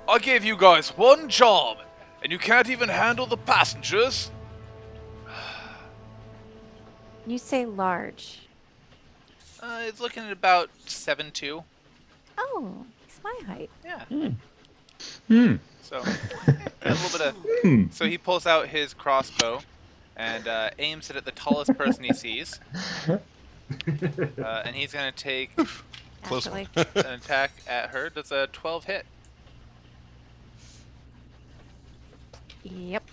I gave you guys one job, and you can't even handle the passengers?" You say large. It's looking at about 7'2". Oh, it's my height. Yeah. Hmm. So, a little bit of. So he pulls out his crossbow and aims it at the tallest person he sees. And he's gonna take Close Actually. an attack at her. Does a 12 hit? Yep.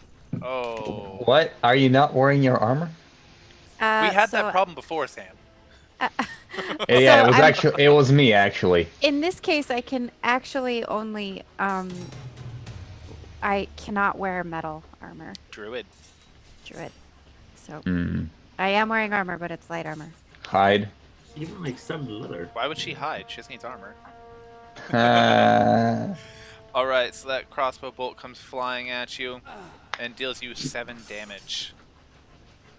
Oh. What? Are you not wearing your armor? We had so that problem before, Sam. Yeah, So it was I'm- it was me actually. In this case, I can actually only I cannot wear metal armor, Druid. druid. So Hmm. I am wearing armor, but it's light armor. Hide. Even like 7 leather. Why would she hide? She just needs armor. Uh, Alright, so that crossbow bolt comes flying at you and deals you 7 damage.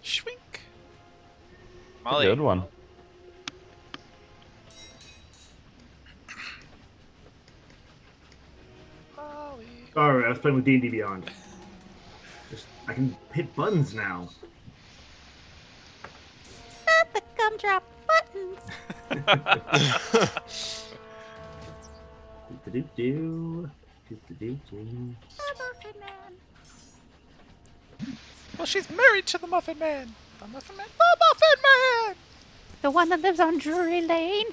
Shwink! Molly. Good one. Molly. Sorry, I was playing with D&D Beyond. I can hit buttons now. Not the gumdrop buttons. Do-do-do-do. Do-do-do-do. Muffin Man. Well, she's married to the Muffin Man. The Muffin Man. The Muffin Man! The one that lives on Drury Lane.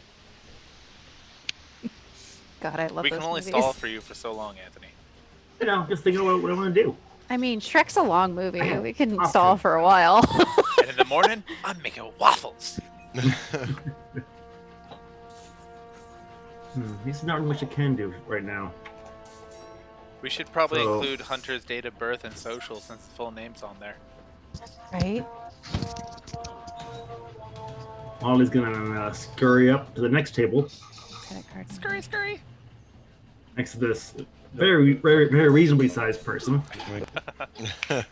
God, I love We those can only movies. stall for you for so long, Anthony. You know, just thinking about what I want to do. I mean, Shrek's a long movie. We can Often. stall for a while. And in the morning, I'm making waffles. There's not much I can do right now. We should probably So- include Hunter's date of birth and social since the full name's on there. Right? Molly's gonna scurry up to the next table Credit card. Scurry, scurry. next to this very, very, very reasonably sized person. Eh,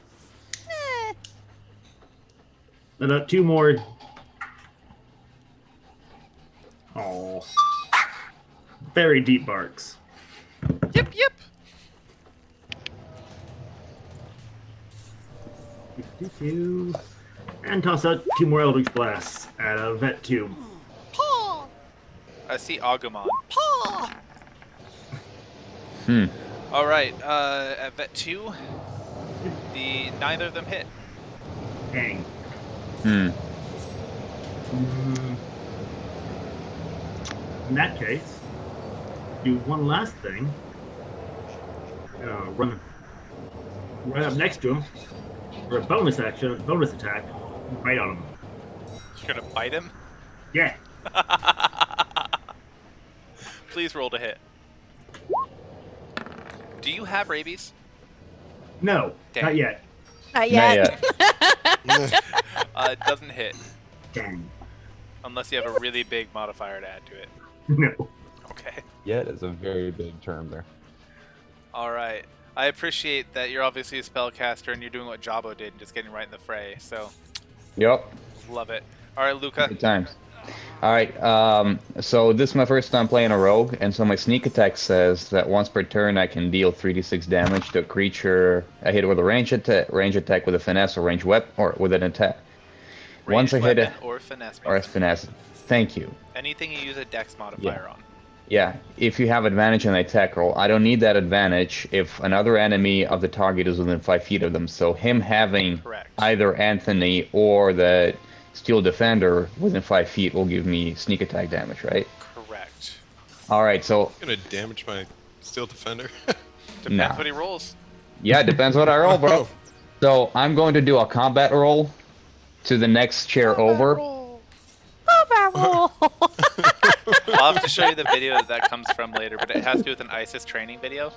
And 2 more. Oh, very deep barks. Yep, yep. And toss out 2 more Eldritch Blasts at a Vet 2. Paw. I see Agumon. Paw. All right. At Vet 2, neither of them hit. Dang. hmm. In that case, do one last thing. Run right up next to him for a bonus action, bonus attack, right on him. You're gonna bite him? Yeah. Please roll to hit. Do you have rabies? No, Dang. not yet. Not yet. It doesn't hit Dang. unless you have a really big modifier to add to it. No. Okay. Yet is a very big term there. All right. I appreciate that you're obviously a spellcaster and you're doing what Jabbo did and just getting right in the fray. So, Yep. love it. All right, Luca. Good times. Alright, so this is my first time playing a rogue, and so my sneak attack says that once per turn I can deal 3d6 damage to a creature I hit with a range attack with a finesse or range weapon, or with an attack. Once I Ranged hit weapon or finesse. or a finesse. Thank you. Anything you use a dex modifier on. Yeah, if you have advantage on the attack roll, I don't need that advantage if another enemy of the target is within 5 feet of them. So him having Correct. either Anthony or the Steel Defender within 5 feet will give me sneak attack damage, right? Correct. Alright, so Gonna damage my steel defender. Depends Nah. what he rolls. yeah, it depends what I roll, bro. Oh. So I'm going to do a combat roll to the next chair over. Combat roll. I'll have to show you the video that comes from later, but it has to do with an ISIS training video.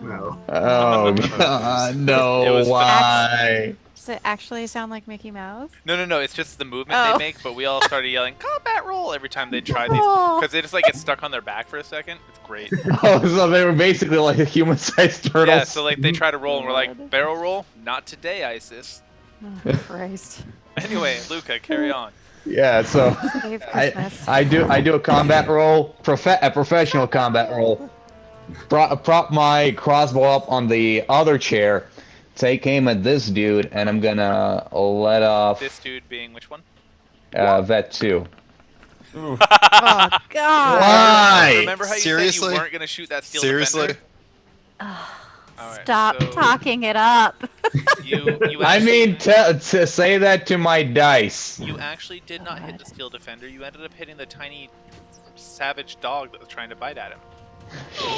No. Oh god, no, It was why? Does it actually sound like Mickey Mouse? No, it's just the movement Oh. they make, but we all started yelling, combat roll, every time they try these. Oh. Because they just like get stuck on their back for a second. It's great. Oh, so they were basically like a human-sized turtles. Yeah, so like they try to roll and we're like, barrel roll? Not today, ISIS. Oh, Christ. Anyway, Luca, carry on. Yeah, so Save Christmas. I do a combat roll, a professional combat roll. Prop my crossbow up on the other chair, take aim at this dude, and I'm gonna let off This dude being which one? Vet 2. Oh, God. Why? Remember how you said Seriously? you weren't going to shoot that steel Seriously? defender? Alright, Stop so talking it up. You I actually- mean, to say that to my dice. You actually did not hit the steel defender. You ended up hitting the tiny savage dog that was trying to bite at him.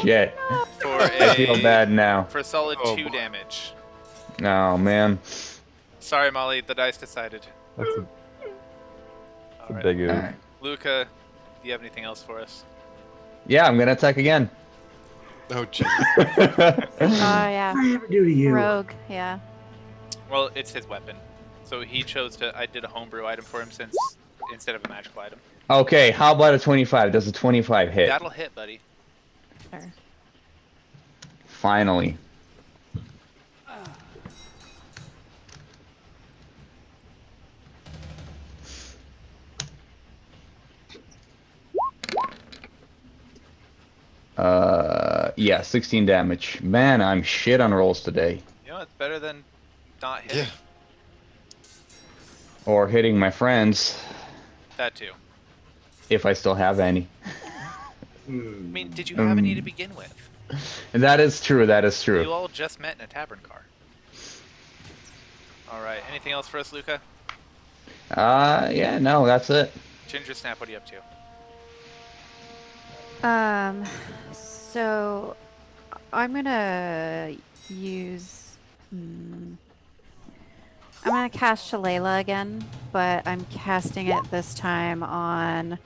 Shit. For I feel bad now. For a solid Oh, 2 boy. damage. Oh, man. Sorry, Molly, the dice decided. That's a Alright. big oof. Alright. Luca, do you have anything else for us? Yeah, I'm gonna attack again. Oh, jeez. Oh, yeah. What did I ever do to you? Rogue, yeah. Well, it's his weapon. So he chose to. I did a homebrew item for him since instead of a magical item. Okay, how about a 25? Does a 25 hit? That'll hit, buddy. Sure. Finally. Yeah, 16 damage. Man, I'm shit on rolls today. You know, it's better than not hitting. Yeah. Or hitting my friends, That too. if I still have any. I mean, did you have any to begin with? And that is true, that is You true. all just met in a tavern car. Alright, anything else for us, Luca? Yeah, no, that's it. Ginger Snap, what are you up to? So I'm gonna use. I'm gonna cast Shalala again, but I'm casting it this time on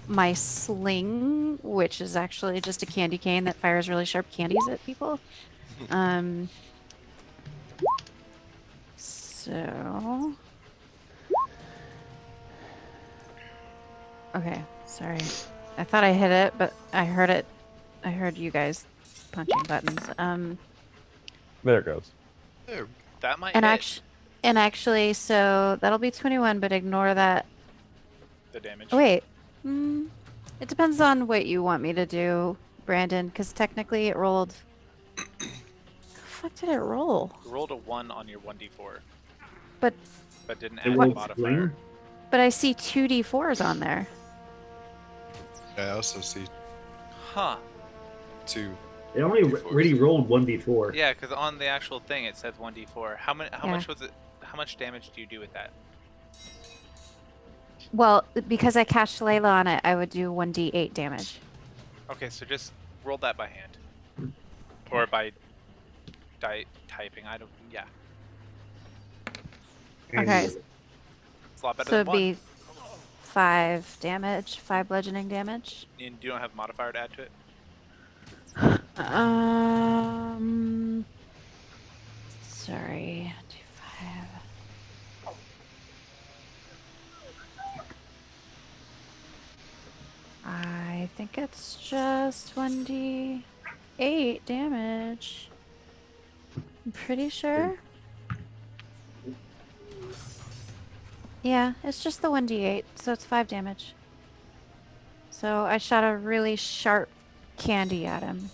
my sling, which is actually just a candy cane that fires really sharp candies at people. So. Okay, sorry. I thought I hit it, but I heard it. I heard you guys punching buttons. There it goes. There. That might And hit actually, so that'll be 21, but ignore that. the damage. Oh, wait. It depends on what you want me to do, Brandon, because technically it rolled. The fuck did it roll? You rolled a 1 on your 1d4, But didn't It add a rolled modifier. sling. I see 2d4s on there. I also see Huh. 2. It only really rolled 1d4. Yeah, because on the actual thing it says 1d4. How Yeah. much was it? How much damage do you do with that? Well, because I cast Shalala on it, I would do 1d8 damage. Okay, so just roll that by hand. Or by typing. I don't. Yeah. Okay. It's a lot better So than it'd 1. be 5 damage, 5 bludgeoning damage. And you don't have a modifier to add to it? Sorry. 2, 5. I think it's just 1d8 damage. I'm pretty sure. Yeah, it's just the 1d8, so it's 5 damage. So I shot a really sharp candy at him.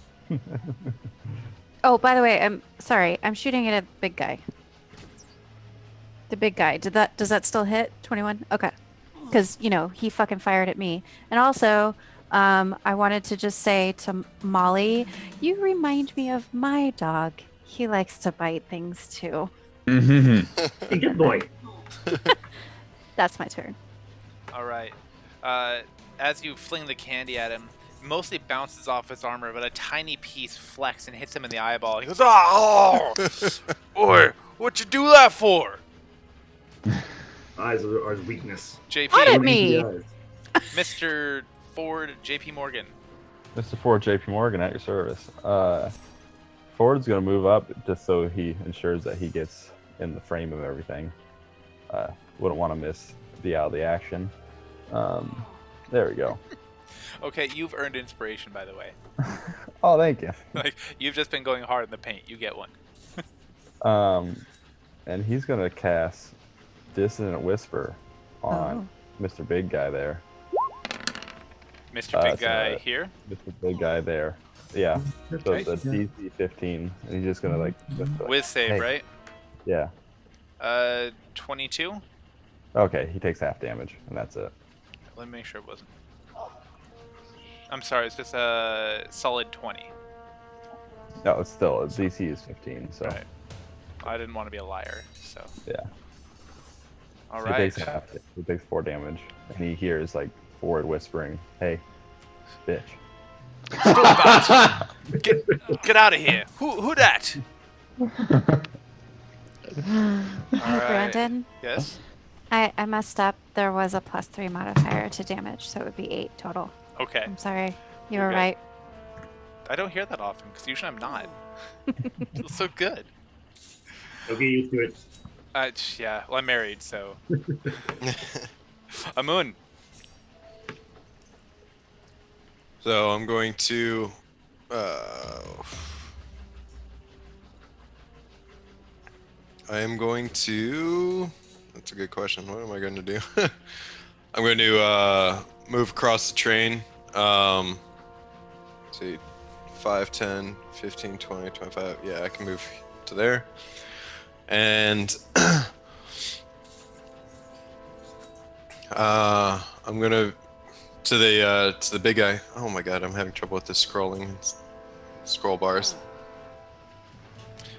Oh, by the way, I'm sorry. I'm shooting it at the big guy. The big guy. Does that still hit? 21? Okay. Because, you know, he fucking fired at me. And also, I wanted to just say to Molly, you remind me of my dog. He likes to bite things too. Mm-hmm. Hey, good boy. That's my turn. Alright. As you fling the candy at him, it mostly bounces off his armor, but a tiny piece flecks and hits him in the eyeball. He goes, "Oh! Boy, what'd you do that for?" Eyes are his weakness. JP, What at me? Eyes. Mr. Ford, JP Morgan. Mr. Ford, JP Morgan, at your service. Ford's going to move up just so he ensures that he gets in the frame of everything. Wouldn't want to miss the out of the action. There we go. Okay, you've earned inspiration, by the way. Oh, thank you. Like, you've just been going hard in the paint. You get one. And he's going to cast Dissonant Whisper on Mr. Big Guy there. Mr. Big so, Guy here. Mr. Big Guy there. Yeah. So Okay. it's a DC 15. And he's just going to, like... With save, Hey. right? Yeah. 22? Okay, he takes half damage, and that's it. Let me make sure it wasn't. I'm sorry, it's just a solid 20. No, it's still, DC is 15, so... Right. I didn't want to be a liar, so. Yeah. All So right. He takes half. He takes 4 damage, and he hears like Ford whispering, "Hey, bitch." Get out of here. Who that? All right. Brandon, Yes? I messed up. There was a +3 modifier to damage, so it would be 8 total. Okay. I'm sorry. You You're were good. right. I don't hear that often, because usually I'm not. Feels so good. Don't get used to it. Yeah, well, I'm married, so. Amun. So I'm going to. I am going to. That's a good question. What am I going to do? I'm going to move across the train. Let's see, 5, 10, 15, 20, 25. Yeah, I can move to there. And I'm gonna to the big guy. Oh my god, I'm having trouble with this scrolling scroll bars.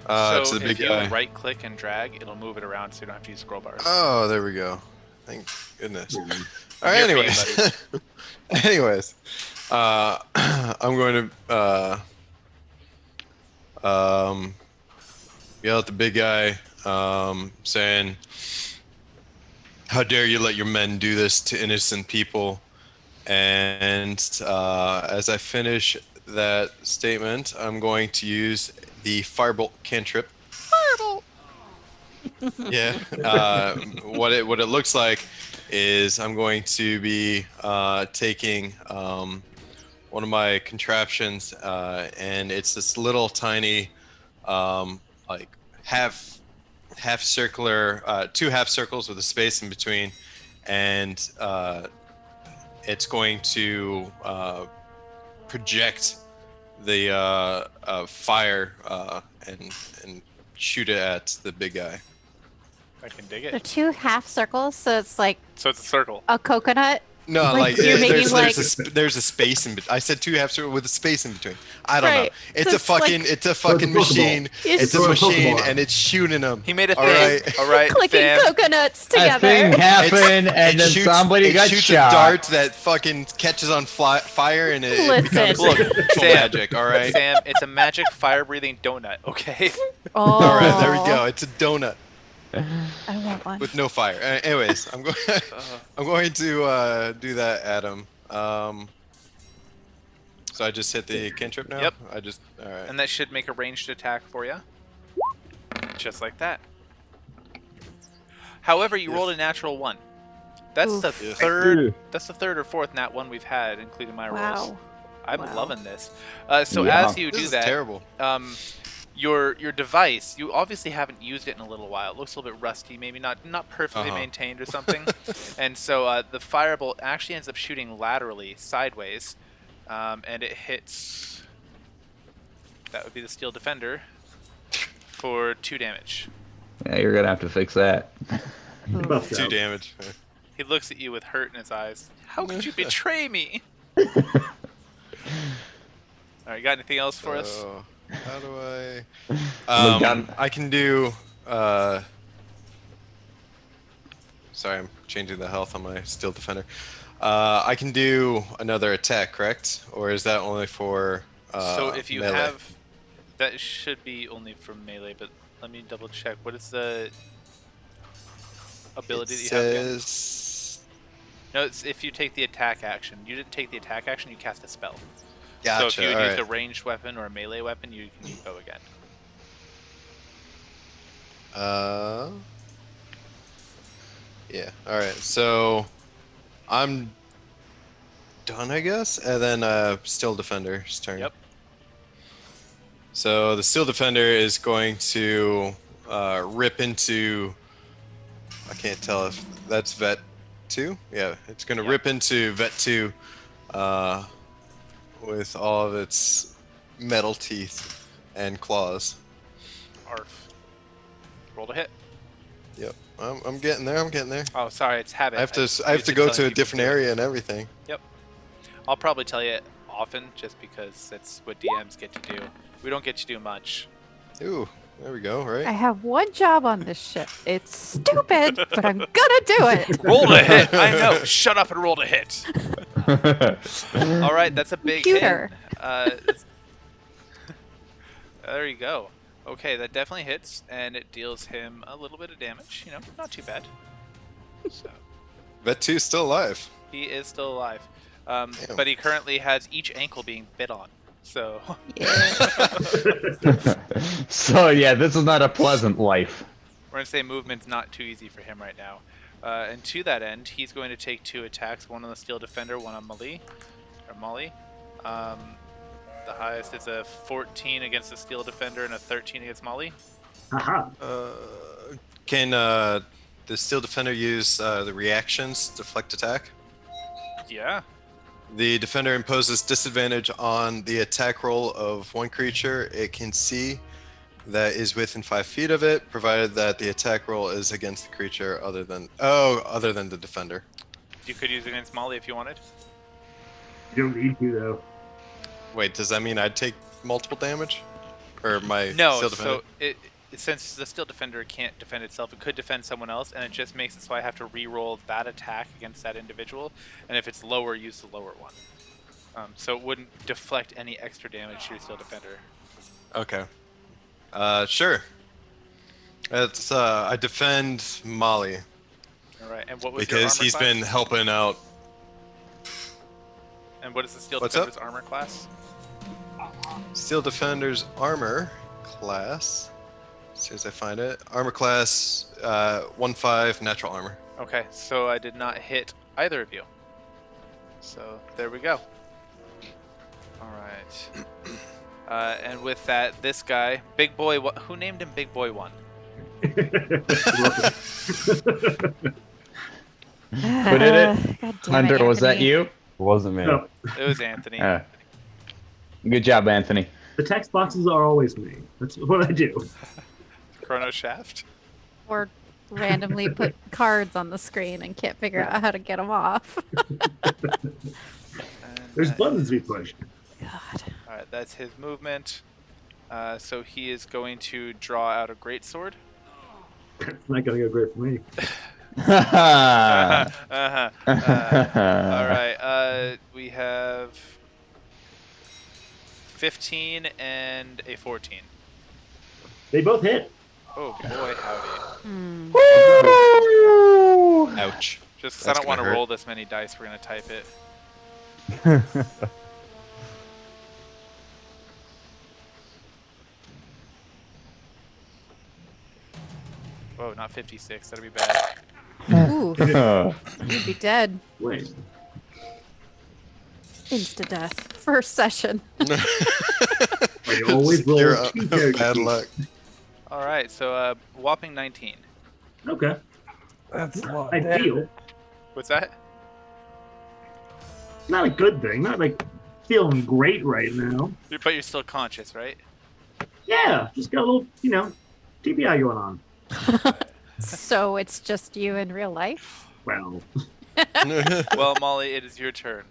So To the big if you guy. right click and drag, it'll move it around so you don't have to use scroll bars. Oh, there we go. Thank goodness. All right. Here for you, Anyways, anyways, I'm going to yell at the big guy, saying, "How dare you let your men do this to innocent people?" And as I finish that statement, I'm going to use the firebolt cantrip. Firebolt. Yeah. What it looks like is I'm going to be taking one of my contraptions, and it's this little tiny, like half circular, 2 half circles with a space in between, and it's going to project the fire and shoot it at the big guy. I can dig They're it. 2 half circles, so it's like So it's a circle. a coconut. No, Like, like you're making, there's a space in between. I said 2 half circle with a space in between. I don't know. Right. It's So a fucking like- it's a fucking It's a Pokeball. machine. It's a It's a machine, Pokeball. and it's shooting them. He made a All thing. right. All right, Clicking Sam. coconuts A together. thing happened, and It then shoots- somebody it got shoots shot. a dart that fucking catches on fire, and it Listen. becomes Look, full Sam. magic. All right. Sam, it's a magic fire-breathing donut. Okay. Oh, All right. There we go. It's a donut I want one. with no fire. Anyways, I'm going. I'm going to do that, Adam. So I just hit the cantrip now. Yep. I just. All right. And that should make a ranged attack for you. Just like that. However, you Yes. rolled a natural 1. That's Oof. the Yes. third. That's the third or fourth nat 1 we've had, including my rolls. Wow. I'm Wow. loving this. So Yeah. as you This do is that, terrible. your device, you obviously haven't used it in a little while. It looks a little bit rusty, maybe not perfectly Uh-huh. maintained or something. And so the firebolt actually ends up shooting laterally, sideways, and it hits. That would be the steel defender for 2 damage. Yeah, you're gonna have to fix that. Buffed 2 out. damage. He looks at you with hurt in his eyes. How could you betray me? All right, got anything else for us? So, how do I? Look down. I can do. Sorry, I'm changing the health on my steel defender. I can do another attack, correct? Or is that only for? So if you melee? have, that should be only for melee. But let me double check. What is the ability It that you have? Again? says. No, it's if you take the attack action. You didn't take the attack action. You cast a spell. Gotcha. So if you would use alright. a ranged weapon or a melee weapon, you can go again. Yeah. All right. So I'm done, I guess, and then Steel Defender's turn. Yep. So the Steel Defender is going to rip into. I can't tell if that's Vet 2. Yeah, it's going to Yep. rip into Vet 2 with all of its metal teeth and claws. Arf. Roll to hit. Yep. I'm getting there. I'm getting there. Oh, sorry, it's habit. I have to used go telling to a people different do it. area and everything. I'll probably tell you often, just because that's what DMs get to do. We don't get to do much. Ooh, there we go. I Right. have one job on this ship. It's stupid, but I'm gonna do it. Roll to hit. I know. Shut up and roll to hit. All right, that's a big Computer. hit. There you go. Okay, that definitely hits, and it deals him a little bit of damage. You know, not too bad. So Vet 2's still alive. he is still alive, Damn. but he currently has each ankle being bit on. So So yeah, this is not a pleasant life. we're gonna say movement's not too easy for him right now. And to that end, he's going to take 2 attacks, one on the Steel Defender, one on Molly. The highest is a 14 against the Steel Defender and a 13 against Molly. Haha. Can the Steel Defender use the reactions deflect attack? Yeah. The defender imposes disadvantage on the attack roll of one creature it can see that is within 5 feet of it, provided that the attack roll is against the creature other than the defender. You could use it against Molly if you wanted. You don't need to, though. Wait, does that mean I'd take multiple damage? Or my No, Steel Defender? so since the Steel Defender can't defend itself, it could defend someone else, and it just makes it so I have to re-roll that attack against that individual, and if it's lower, use the lower one. So it wouldn't deflect any extra damage to your Steel Defender. Okay. Sure. It's I defend Molly All right, and what was your because armor he's class? been helping out. And what is the Steel What's Defender's up? armor class? Steel Defender's armor class. As soon as I find it, armor class 1/5 natural armor. Okay, so I did not hit either of you. So there we go. All right. And with that, this guy, Big Boy, who named him Big Boy 1? Who did it? God damn Hunter, was that Anthony. you? It wasn't me. No, It was Anthony. Good job, Anthony. the text boxes are always me. That's what I do. Chrono Shaft. Or randomly put cards on the screen and can't figure out how to get them off. And There's that- buttons we push. God. All right, that's his movement. So he is going to draw out a greatsword. It's not gonna go great for me. All right. We have 15 and a 14. They both hit. Oh boy, howdy! Hmm. Ouch. Just 'cause I That's don't want to gonna hurt. roll this many dice, we're gonna type it. Whoa, not 56. That'd be bad. Ooh, you'd be dead. Wait. Insta death. First session. I always roll You're two character bad sheets. luck. All right, so whopping 19. Okay. That's a lot. Ideal. What's that? Not a good thing. Not like feeling great right now. But you're still conscious, right? Yeah, just got a little, TBI going on. So it's just you in real life? Well, Well, Molly, it is your turn.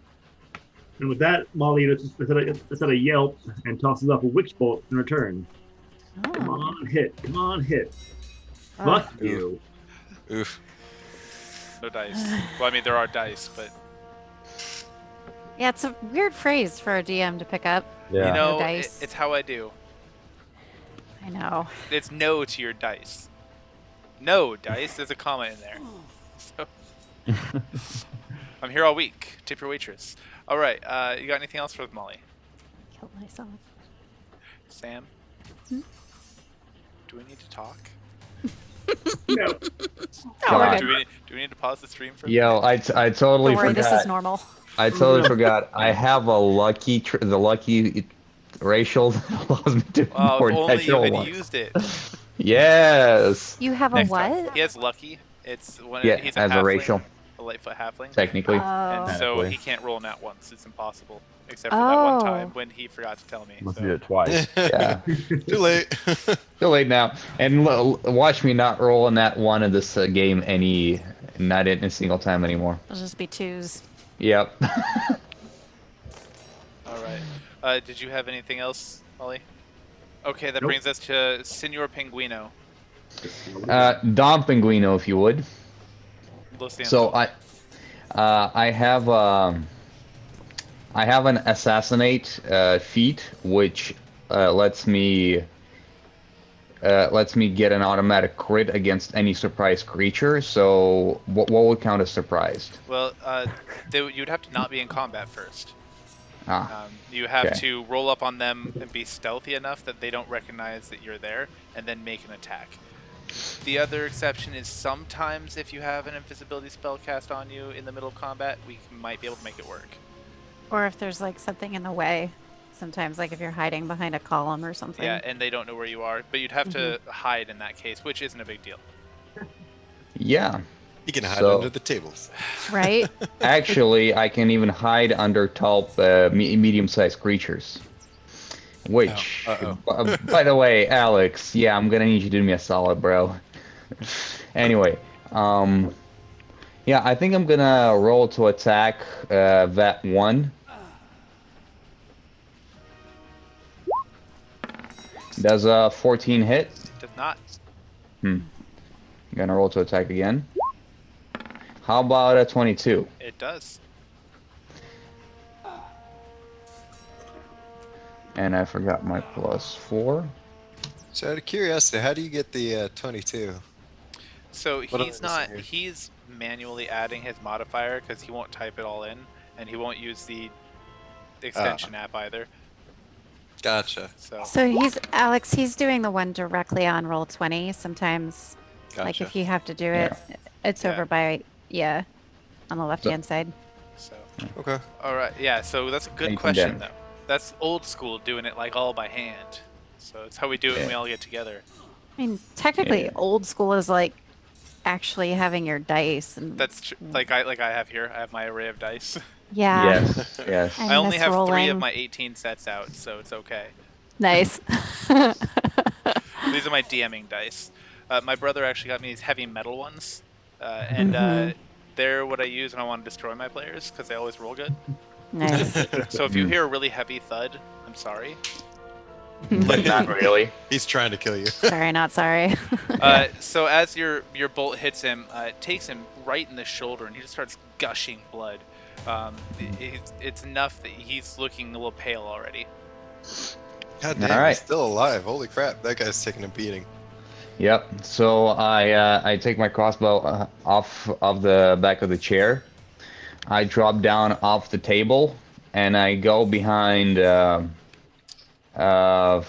and with that, Molly lets out a yelp and tosses off a witch bolt in return. Come Oh. on, hit. Come on, hit. Oh. Fuck you. Oof. No dice. Well, I mean, there are dice, but Yeah, it's a weird phrase for a DM to pick up. Yeah. you know, No dice. it's how I do. I know. It's no to your dice. No dice. There's a comma in there. So I'm here all week. Tip your waitress. All right. You got anything else for Molly? Killed myself. Sam? Hmm? Do we need to talk? No. Oh, we're God. good. Do we need to pause the stream for? Yo, I totally Don't worry, forgot. this is normal. I totally forgot. I have a lucky racial that allows me to Oh, more if only you natural had ones. used it. Yes, You have a Next what? time. He has lucky. It's when Yeah, he's as a halfling, racial. a Lightfoot halfling. technically. And Oh. so Technically. he can't roll nat once. It's impossible. Except for that one Oh. time when he forgot to tell me. Must so. do it twice. Yeah, Too late. too late now. And watch me not roll in that one of this game not in a single time anymore. It'll just be twos. Yep. All right. Did you have anything else, Molly? Okay, that Nope. brings us to Senor Pinguino. Dom Pinguino, if you would. Lo siento. So I have an assassinate feat which lets me get an automatic crit against any surprised creature. So what would count as surprised? Well, you'd have to not be in combat first. Ah, You have Okay. to roll up on them and be stealthy enough that they don't recognize that you're there, and then make an attack. The other exception is sometimes if you have an invisibility spell cast on you in the middle of combat, we might be able to make it work. Or if there's like something in the way. Sometimes, like if you're hiding behind a column or something. Yeah, and they don't know where you are, but you'd have to hide in that case, which isn't a big deal. Yeah. You can hide So- under the tables. Right? Actually, I can even hide under tall, medium-sized creatures. Which, Oh, by the way, Alex, yeah, I'm gonna need you to do me a solid, bro. Anyway, yeah, I think I'm gonna roll to attack that one. Does a 14 hit? Does not. Gonna roll to attack again. How about a 22? It does. And I forgot my +4. So out of curiosity, how do you get the 22? So What he's am I not. missing He's manually adding his modifier because he won't type it all in, and he won't use the extension app either. Gotcha. So he's Alex, he's doing the one directly on roll 20. Sometimes like Gotcha. if you have to do it, it's Yeah. over by on the left-hand side. Okay. all right, yeah. So that's a good Anything question down. though. That's old school, doing it like all by hand. So it's how we do it when Yeah. we all get together. I mean, technically Yeah. old school is like actually having your dice and That's like I have here. I have my array of dice. yeah. Yes, yes. And I only have 3 misrolling. of my 18 sets out, so it's okay. Nice. These are my DMing dice. My brother actually got me these heavy metal ones, and they're what I use when I want to destroy my players because they always roll good. Nice. So if you hear a really heavy thud, I'm sorry. But not really. He's trying to kill you. Sorry, not sorry. So as your bolt hits him, it takes him right in the shoulder, and he just starts gushing blood. It's enough that he's looking a little pale already. God damn, Alright. he's still alive. Holy crap, that guy's taking a beating. Yep. So I take my crossbow off of the back of the chair. I drop down off the table, and I go behind Alex.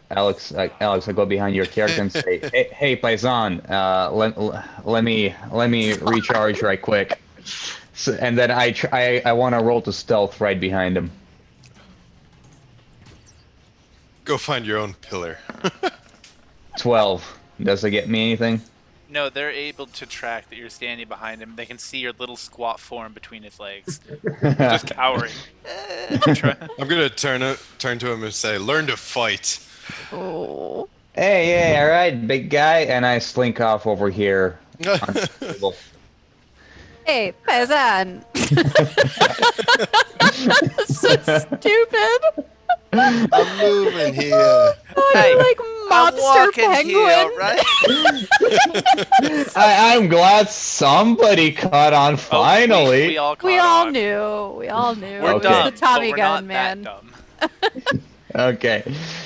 Alex, I go behind your character and say, "Hey, paisan, let me recharge right quick." So, and then I want to roll to stealth right behind him. Go find your own pillar. 12. Does it get me anything? No, they're able to track that you're standing behind him. They can see your little squat form between his legs, just cowering. I'm gonna turn to him and say, "Learn to fight." Oh. Hey, all right, big guy, and I slink off over here. On the table. Hey, paisan. So stupid. I'm moving here. Oh, Hey, you're like monster walking penguin. here, right? I'm glad somebody caught on Oh, finally. we all caught We all on. knew. We all knew. We're It was Okay. dumb, the Tommy but we're gun, not man. that dumb. Okay,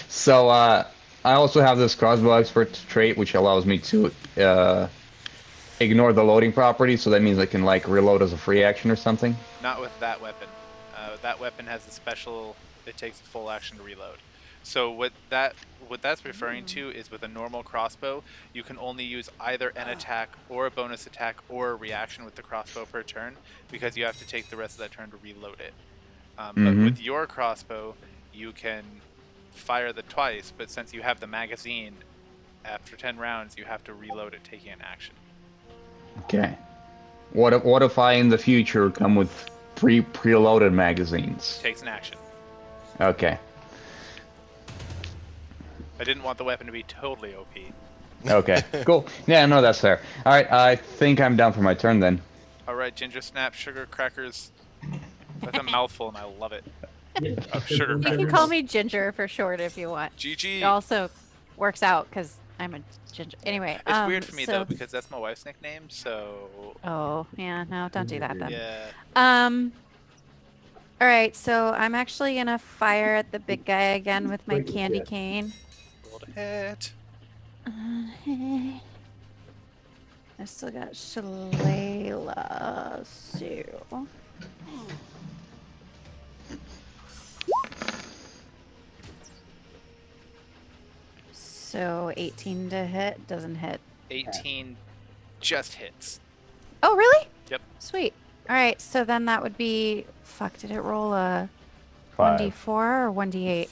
so I also have this crossbow expert trait, which allows me to ignore the loading property. So that means I can like reload as a free action or something. Not with that weapon. That weapon has a special. It takes a full action to reload. So what that's referring to is with a normal crossbow, you can only use either an attack or a bonus attack or a reaction with the crossbow per turn, because you have to take the rest of that turn to reload it. But with your crossbow, you can fire the twice, but since you have the magazine, after 10 rounds, you have to reload it, taking an action. Okay. What if I in the future come with preloaded magazines? Takes an action. Okay. I didn't want the weapon to be totally OP. Okay. Cool. Yeah, no, that's fair. All right, I think I'm done for my turn then. All right, ginger snap, sugar crackers. That's a mouthful, and I love it. Sugar You crackers. can call me Ginger for short if you want. GG. It also works out because I'm a ginger. Anyway, It's weird for me so- though because that's my wife's nickname. So Oh yeah, no, don't do that then. yeah. All right, so I'm actually gonna fire at the big guy again with my candy cane. Roll to hit. I still got Shalala Sue. So So 18 to hit doesn't hit. 18 just hits. Oh, really? Yep. Sweet. All right, so then that would be. Fuck, did it roll a 5. 1d4 or 1d8?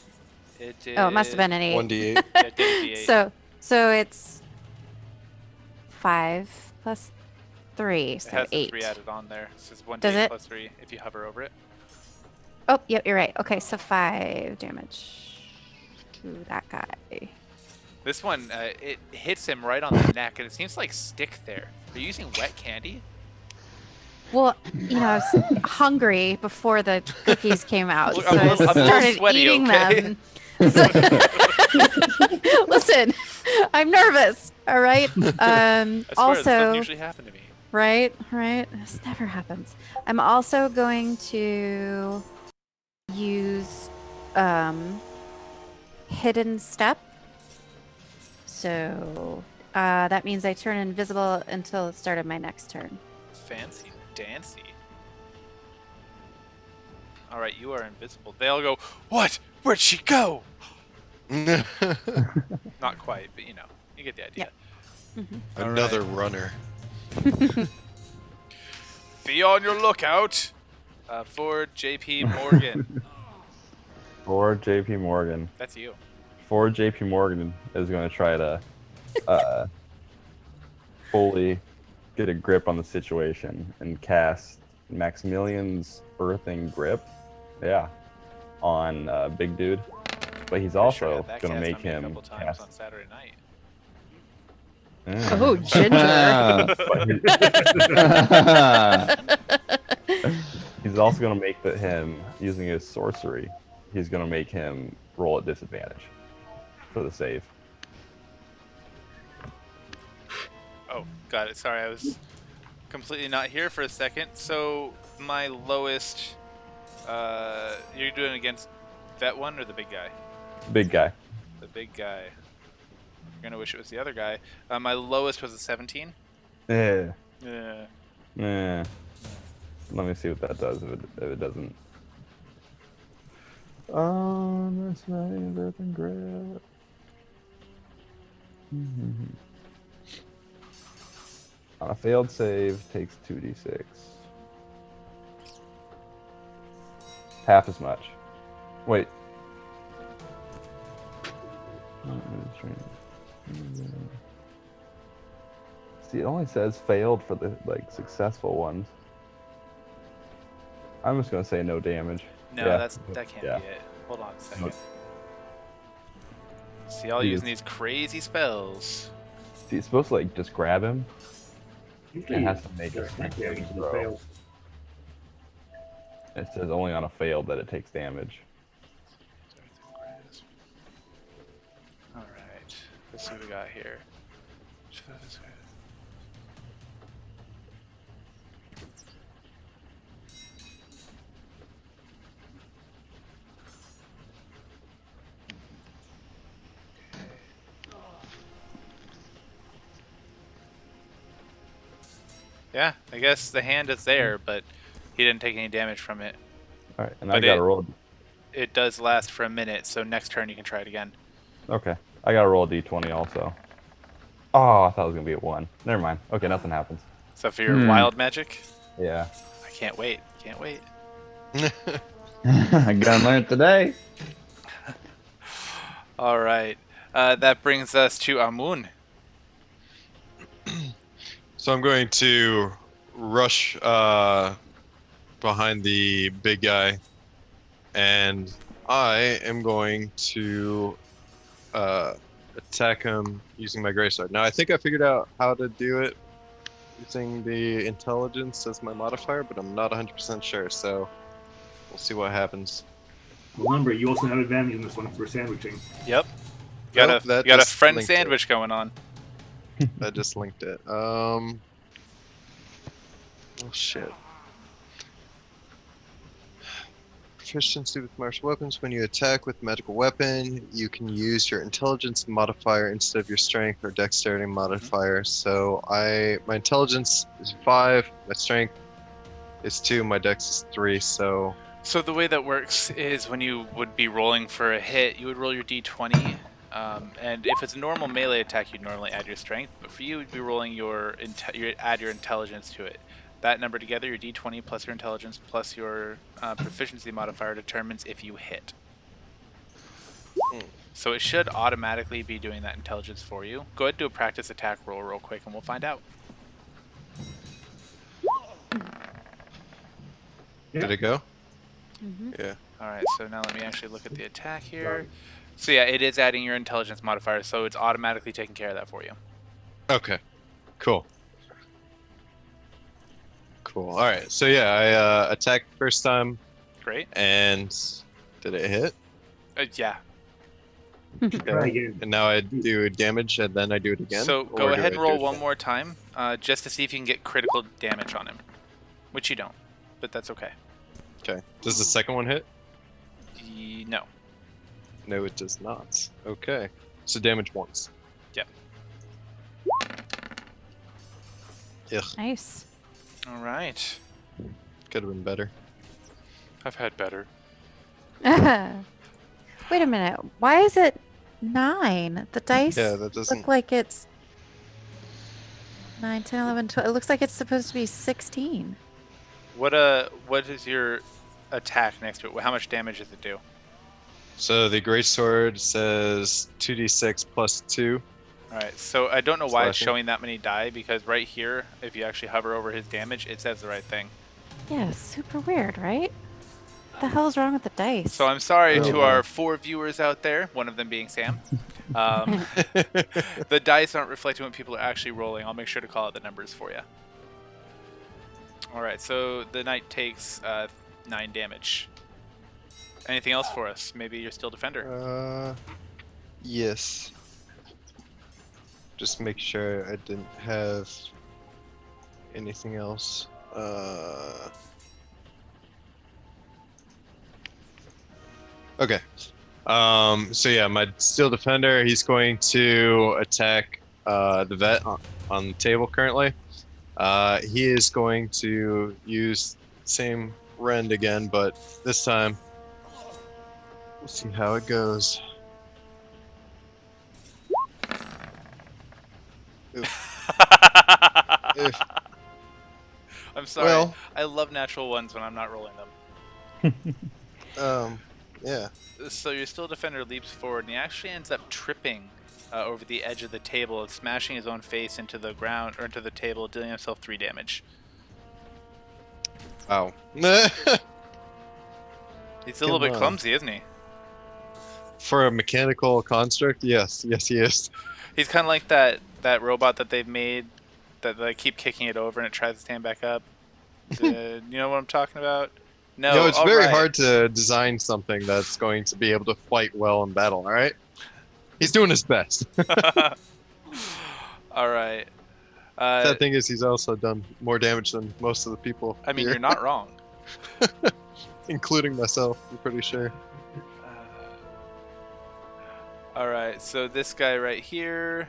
It did. Oh, it must have been an 8. 1d8. Yeah, it did a D8. So it's 5 plus 3, It so has the 8. 3 added on there. It says 1d8 Does it? plus 3 if you hover over it. Oh, yep, you're right. Okay, so 5 damage to that guy. This one, it hits him right on the neck, and it seems like stick there. Are you using wet candy? Well, I was hungry before the cookies came out, Look, so I I'm a little started sweaty, eating okay? them. Listen, I'm nervous. All right. I swear, this doesn't Also, usually happen to me. right. This never happens. I'm also going to use hidden step. So that means I turn invisible until the start of my next turn. Fancy dancy. All right, you are invisible. They all go, "What? Where'd she go?" Not quite, but you get the idea. Another runner. Be on your lookout for JP Morgan. For JP Morgan. That's you. For JP Morgan is going to try to fully get a grip on the situation and cast Maximilian's Earthing Grip. Yeah. On Big Dude. But he's Pretty sure I also had that going to cast make on me a him couple times cast. on Saturday night. Oh, ginger. He's also going to make him, using his sorcery, he's going to make him roll at disadvantage for the save. Oh, got it. Sorry, I was completely not here for a second. So my lowest, you're doing against that one or the big guy? Big guy. The big guy. You're gonna wish it was the other guy. My lowest was a 17. Yeah. Yeah. Yeah. Let me see what that does if it doesn't. That's my Earthing Grip. On a failed save, takes 2d6. Half as much. Wait. See, it only says failed for the successful ones. I'm just gonna say no damage. No, Yeah. that can't Yeah. be it. Hold on a second. See, all using these crazy spells. See, it's supposed to just grab him. Usually It has to make a just strength yeah, saving usually throw. fail. It says only on a failed that it takes damage. Alright, let's see what we got here. Yeah, I guess the hand is there, but he didn't take any damage from it. All right, and But I got to roll. It does last for a minute, so next turn you can try it again. Okay, I got to roll a d20 also. Oh, I thought it was gonna be at 1. Never mind. Okay, nothing happens. So for your wild magic, Yeah. I can't wait. Can't wait. I gotta learn it today. All right, that brings us to Amun. So I'm going to rush behind the big guy, and I am going to attack him using my greatsword. Now I think I figured out how to do it using the intelligence as my modifier, but I'm not 100% sure. So we'll see what happens. Remember, you also have advantage in this one for sandwiching. Yep. You got, Nope, that you got a just friend linked it. sandwich going on. I just linked it. Oh shit. Proficiency with martial weapons. When you attack with a magical weapon, you can use your intelligence modifier instead of your strength or dexterity modifier. So my intelligence is 5, my strength is 2, my dex is 3. So So the way that works is when you would be rolling for a hit, you would roll your d20 And if it's a normal melee attack, you'd normally add your strength, but for you, you'd be rolling your add your intelligence to it. That number together, your d20 plus your intelligence plus your proficiency modifier, determines if you hit. So it should automatically be doing that intelligence for you. Go ahead and do a practice attack roll real quick, and we'll find out. Did it go? Mm-hmm. Yeah. All right, so now let me actually look at the attack here. So yeah, it is adding your intelligence modifier, so it's automatically taking care of that for you. Okay. Cool. Cool. All right. So yeah, I attacked first time, Great. and did it hit? Yeah. Try again. And now I do damage, and then I do it again. So Or go do ahead I and do roll it one again? more time, just to see if you can get critical damage on him. Which you don't, but that's okay. Okay. Does the second one hit? No. No, it does not. Okay. So damage once. Yep. Ugh. Nice. All right. Could have been better. I've had better. Wait a minute. Why is it 9? The dice Yeah, that doesn't. look like it's 9, 10, 11, 12. It looks like it's supposed to be 16. What is your attack next to it? How much damage does it do? So the greatsword says 2d6 plus 2. All right. So I don't know why it's Slashing. showing that many die, because right here, if you actually hover over his damage, it says the right thing. Yeah, super weird, right? What the hell's wrong with the dice? So I'm sorry Oh, to wow. our 4 viewers out there, one of them being Sam. The dice aren't reflecting what people are actually rolling. I'll make sure to call out the numbers for you. All right, so the knight takes 9 damage. Anything else for us? Maybe you're still defender. Yes. Just make sure I didn't have anything else. Okay. So yeah, my steel defender, he's going to attack the vet on the table currently. He is going to use same rend again, but this time we'll see how it goes. Oof. I'm sorry. Well, I love natural ones when I'm not rolling them. yeah. So your steel defender leaps forward, and he actually ends up tripping over the edge of the table and smashing his own face into the ground or into the table, dealing himself 3 damage. Wow. He's a little bit Come on. clumsy, isn't he? For a mechanical construct, yes, he is. He's kind of like that robot that they've made that they keep kicking it over and it tries to stand back up. You know what I'm talking about? No, It's all very right. hard to design something that's going to be able to fight well in battle. All right, he's doing his best. All right. Sad thing is, he's also done more damage than most of the people. I mean, here, you're not wrong. including myself. I'm pretty sure. All right, so this guy right here,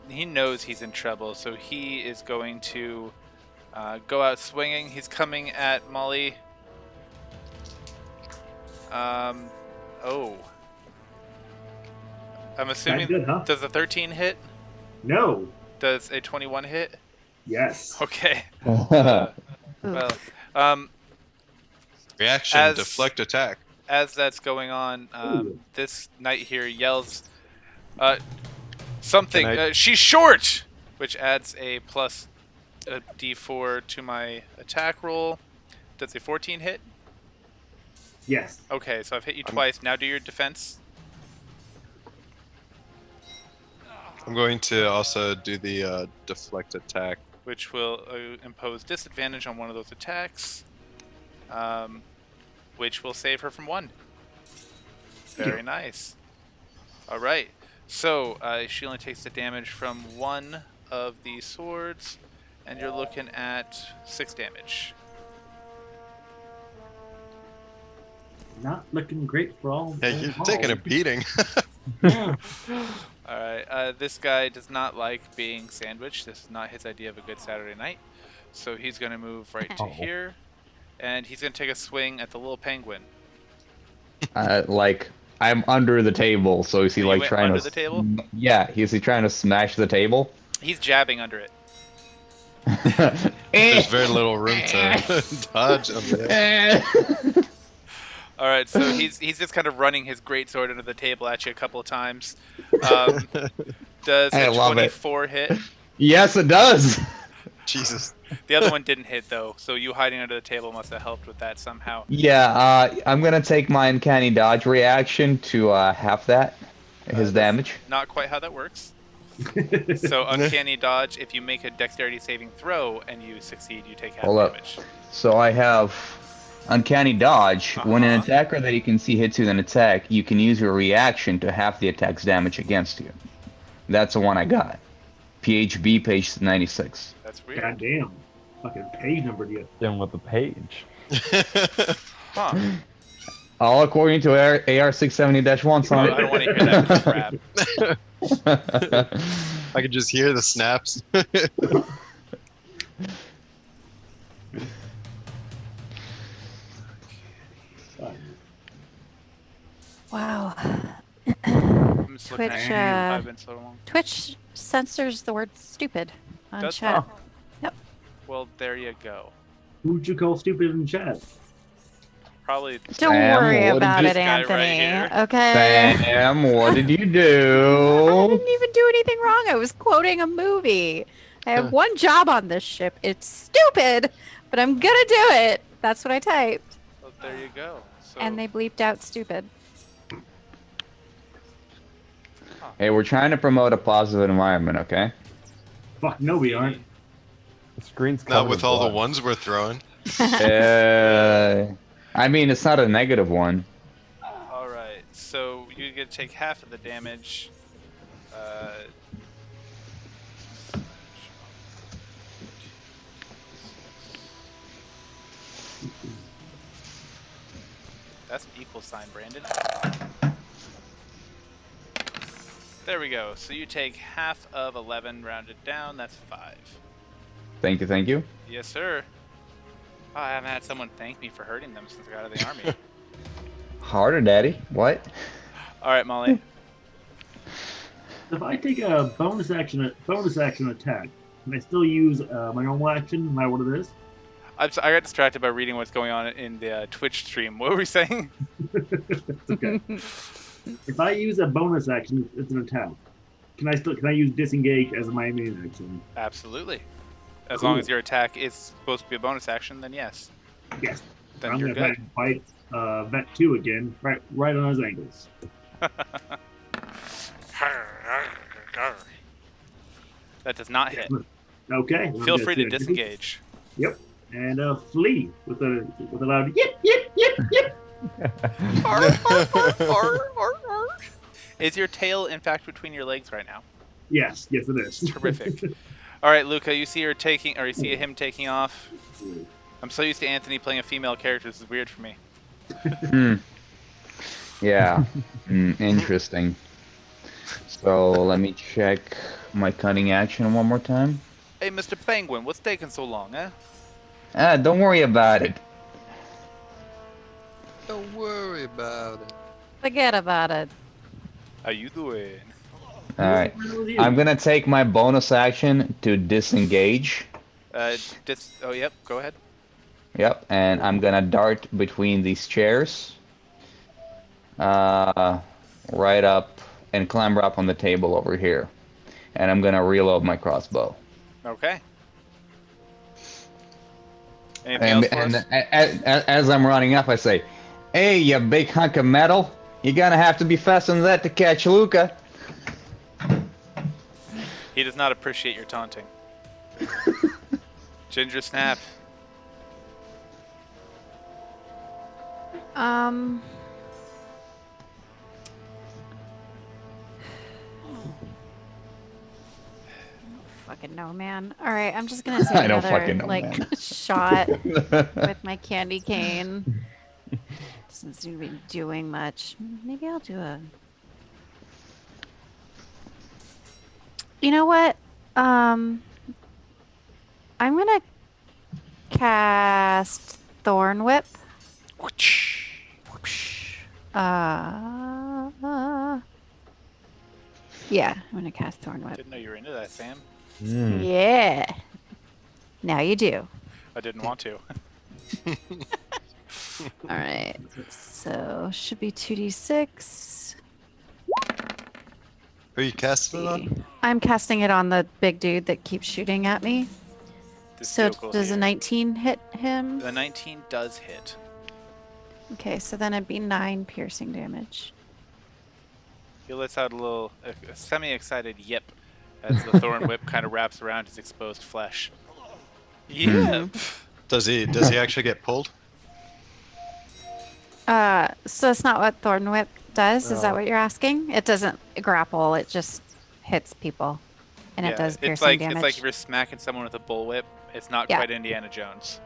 he knows he's in trouble, so he is going to go out swinging. He's coming at Molly. Oh. I'm assuming, good, huh? does a 13 hit? No. Does a 21 hit? Yes. Okay. Oof. Well, Reaction, As- deflect, attack. as that's going on, Ooh. this knight here yells something. Can She's short, which adds a plus a d4 to my attack roll. Does a 14 hit? Yes. Okay, so I've hit you I'm- twice. Now do your defense. I'm going to also do the deflect attack. Which will impose disadvantage on one of those attacks, which will save her from 1. Very nice. All right. So she only takes the damage from 1 of these swords, and you're looking at 6 damage. Not looking great for all. Yeah, you're taking a beating. Yeah. All right. This guy does not like being sandwiched. This is not his idea of a good Saturday night. So he's going to move right to Oh. here, and he's going to take a swing at the little penguin. Like I'm under the table, so is he You like went trying under to? the table? Yeah, is he trying to smash the table? He's jabbing under it. There's very little room to dodge under there. All right, so he's just kind of running his greatsword under the table at you a couple of times. Does I a love it. 24 hit? Yes, it does. Jesus. The other one didn't hit though, so you hiding under the table must have helped with that somehow. Yeah, I'm gonna take my uncanny dodge reaction to half that his That's damage. Not quite how that works. So uncanny dodge. If you make a dexterity saving throw and you succeed, you take half Hold up. damage. So I have uncanny dodge. When an Uh-huh. attacker that you can see hits you with an attack, you can use your reaction to half the attack's damage against you. That's the one I got. PHB page 96. That's weird. God damn. Fucking page number to you. Then with the page. Huh. All according to AR670-1, I son. don't want to hear that crap. I can just hear the snaps. Wow. I'm just looking Twitch, at you. I've been so long. Twitch censors the word stupid on Does chat. Well, there you go. Who'd you call stupid in chat? Probably. Don't Sam, worry what did about you- it, This guy right Anthony. here. Okay. Sam, what did you I do? didn't even do anything wrong. I was quoting a movie. I have one job on this ship. It's stupid, but I'm gonna do it. That's what I typed. Well, there you go. So, And they bleeped out stupid. Hey, we're trying to promote a positive environment, okay? Fuck, no, we aren't. The screen's covered Not with in all the blood. ones we're throwing. I mean, it's not a negative one. All right. So you get to take half of the damage. That's an equal sign, Brandon. There we go. So you take half of 11 rounded down. That's 5. Thank you, thank you. Yes, sir. Oh, I haven't had someone thank me for hurting them since I got out of the army. Harder, daddy. What? All right, Molly. If I take a bonus action attack, can I still use my normal action, no matter what it is? I got distracted by reading what's going on in the Twitch stream. What were we saying? It's okay. If I use a bonus action, it's an attack. Can I use disengage as my main action? Absolutely. As Cool. long as your attack is supposed to be a bonus action, then yes. Yes. Then I'm you're gonna good. fight Vet 2 again, right on his ankles. That does not hit. Okay. I'm Feel gonna free to do- disengage. Yep. And flee with a loud yip yip yip yip. Is your tail, in fact, between your legs right now? Yes, it is. Terrific. All right, Luca, you see him taking off. I'm so used to Anthony playing a female character. This is weird for me. Hmm. Yeah. Interesting. So let me check my cutting action one more time. Hey, Mr. Penguin, what's taking so long, eh? Don't worry about it. Don't worry about it. Forget about it. How you doing? All right. I'm gonna take my bonus action to disengage. Oh, yep. Go ahead. Yep, and I'm gonna dart between these chairs. Right up and clamber up on the table over here. And I'm gonna reload my crossbow. Okay. Anything And, else for and us? as I'm running up, I say, "Hey, you big hunk of metal! You're gonna have to be faster than that to catch Luca." He does not appreciate your taunting. Ginger Snap. Fucking no, man. All right, I'm just gonna take I don't another fucking know, like man. shot with my candy cane. Doesn't seem to be doing much. Maybe I'll do a. You know what? I'm gonna cast Thorn Whip. Yeah, I'm gonna cast Thorn Whip. Didn't know you were into that, Sam. Mm. Yeah. Now you do. I didn't want to. All right. So should be 2d6. Are you casting it on? I'm casting it on the big dude that keeps shooting at me. This So vehicle does a here. 19 hit him? The 19 does hit. Okay, so then it'd be 9 piercing damage. He lets out a little semi-excited yip as the thorn whip kind of wraps around his exposed flesh. Yeah. Does he actually get pulled? So that's not what Thorn Whip does. Is that Oh. what you're asking? It doesn't grapple. It just hits people, and it does piercing damage. It's like if you're smacking someone with a bullwhip. It's not Yeah. quite Indiana Jones.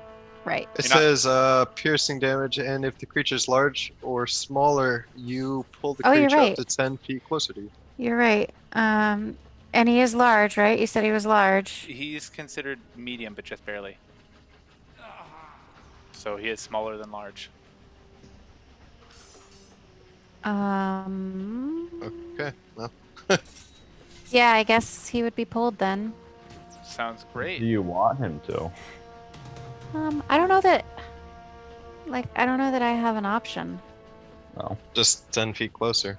Right. It You're not- says piercing damage, and if the creature's large or smaller, you pull the Oh, you're creature right. up to 10 feet closer to you. You're right. And he is large, right? You said he was large. He's considered medium, but just barely. So he is smaller than large. Okay, well, Yeah, I guess he would be pulled then. Sounds great. Do you want him to? I don't know that. I don't know that I have an option. No. just 10 feet closer.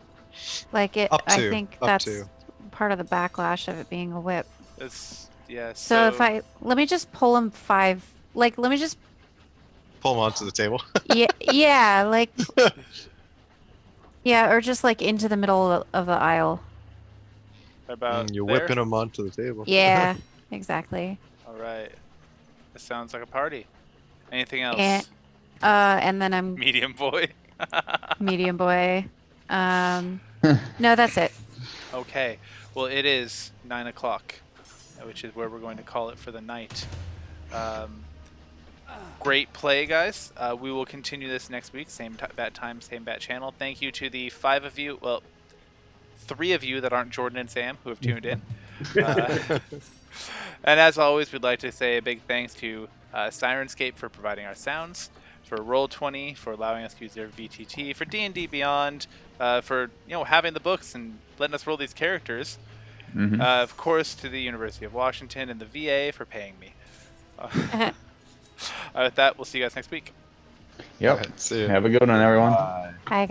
Like it. Up I to, think up that's to. part of the backlash of it being a whip. Yeah. So if let me just pull him 5. Let me just. Pull him onto the table. Yeah. Yeah, or just into the middle of the aisle. about You're there? whipping him onto the table. Yeah, exactly. All right. This sounds like a party. Anything else? And then I'm Medium boy. medium boy. No, that's it. Okay. Well, it is 9 o'clock, which is where we're going to call it for the night. Great play, guys. We will continue this next week. Same bat time, same bat channel. Thank you to the 5 of you. Well, 3 of you that aren't Jordan and Sam who have tuned in. And as always, we'd like to say a big thanks to Syrinscape for providing our sounds, for Roll20 for allowing us to use their VTT, for D&D Beyond for having the books and letting us roll these characters. Of course, to the University of Washington and the VA for paying me. With that, we'll see you guys next week. Yep. Alright, see ya. Have a good one, everyone. Bye. Hi,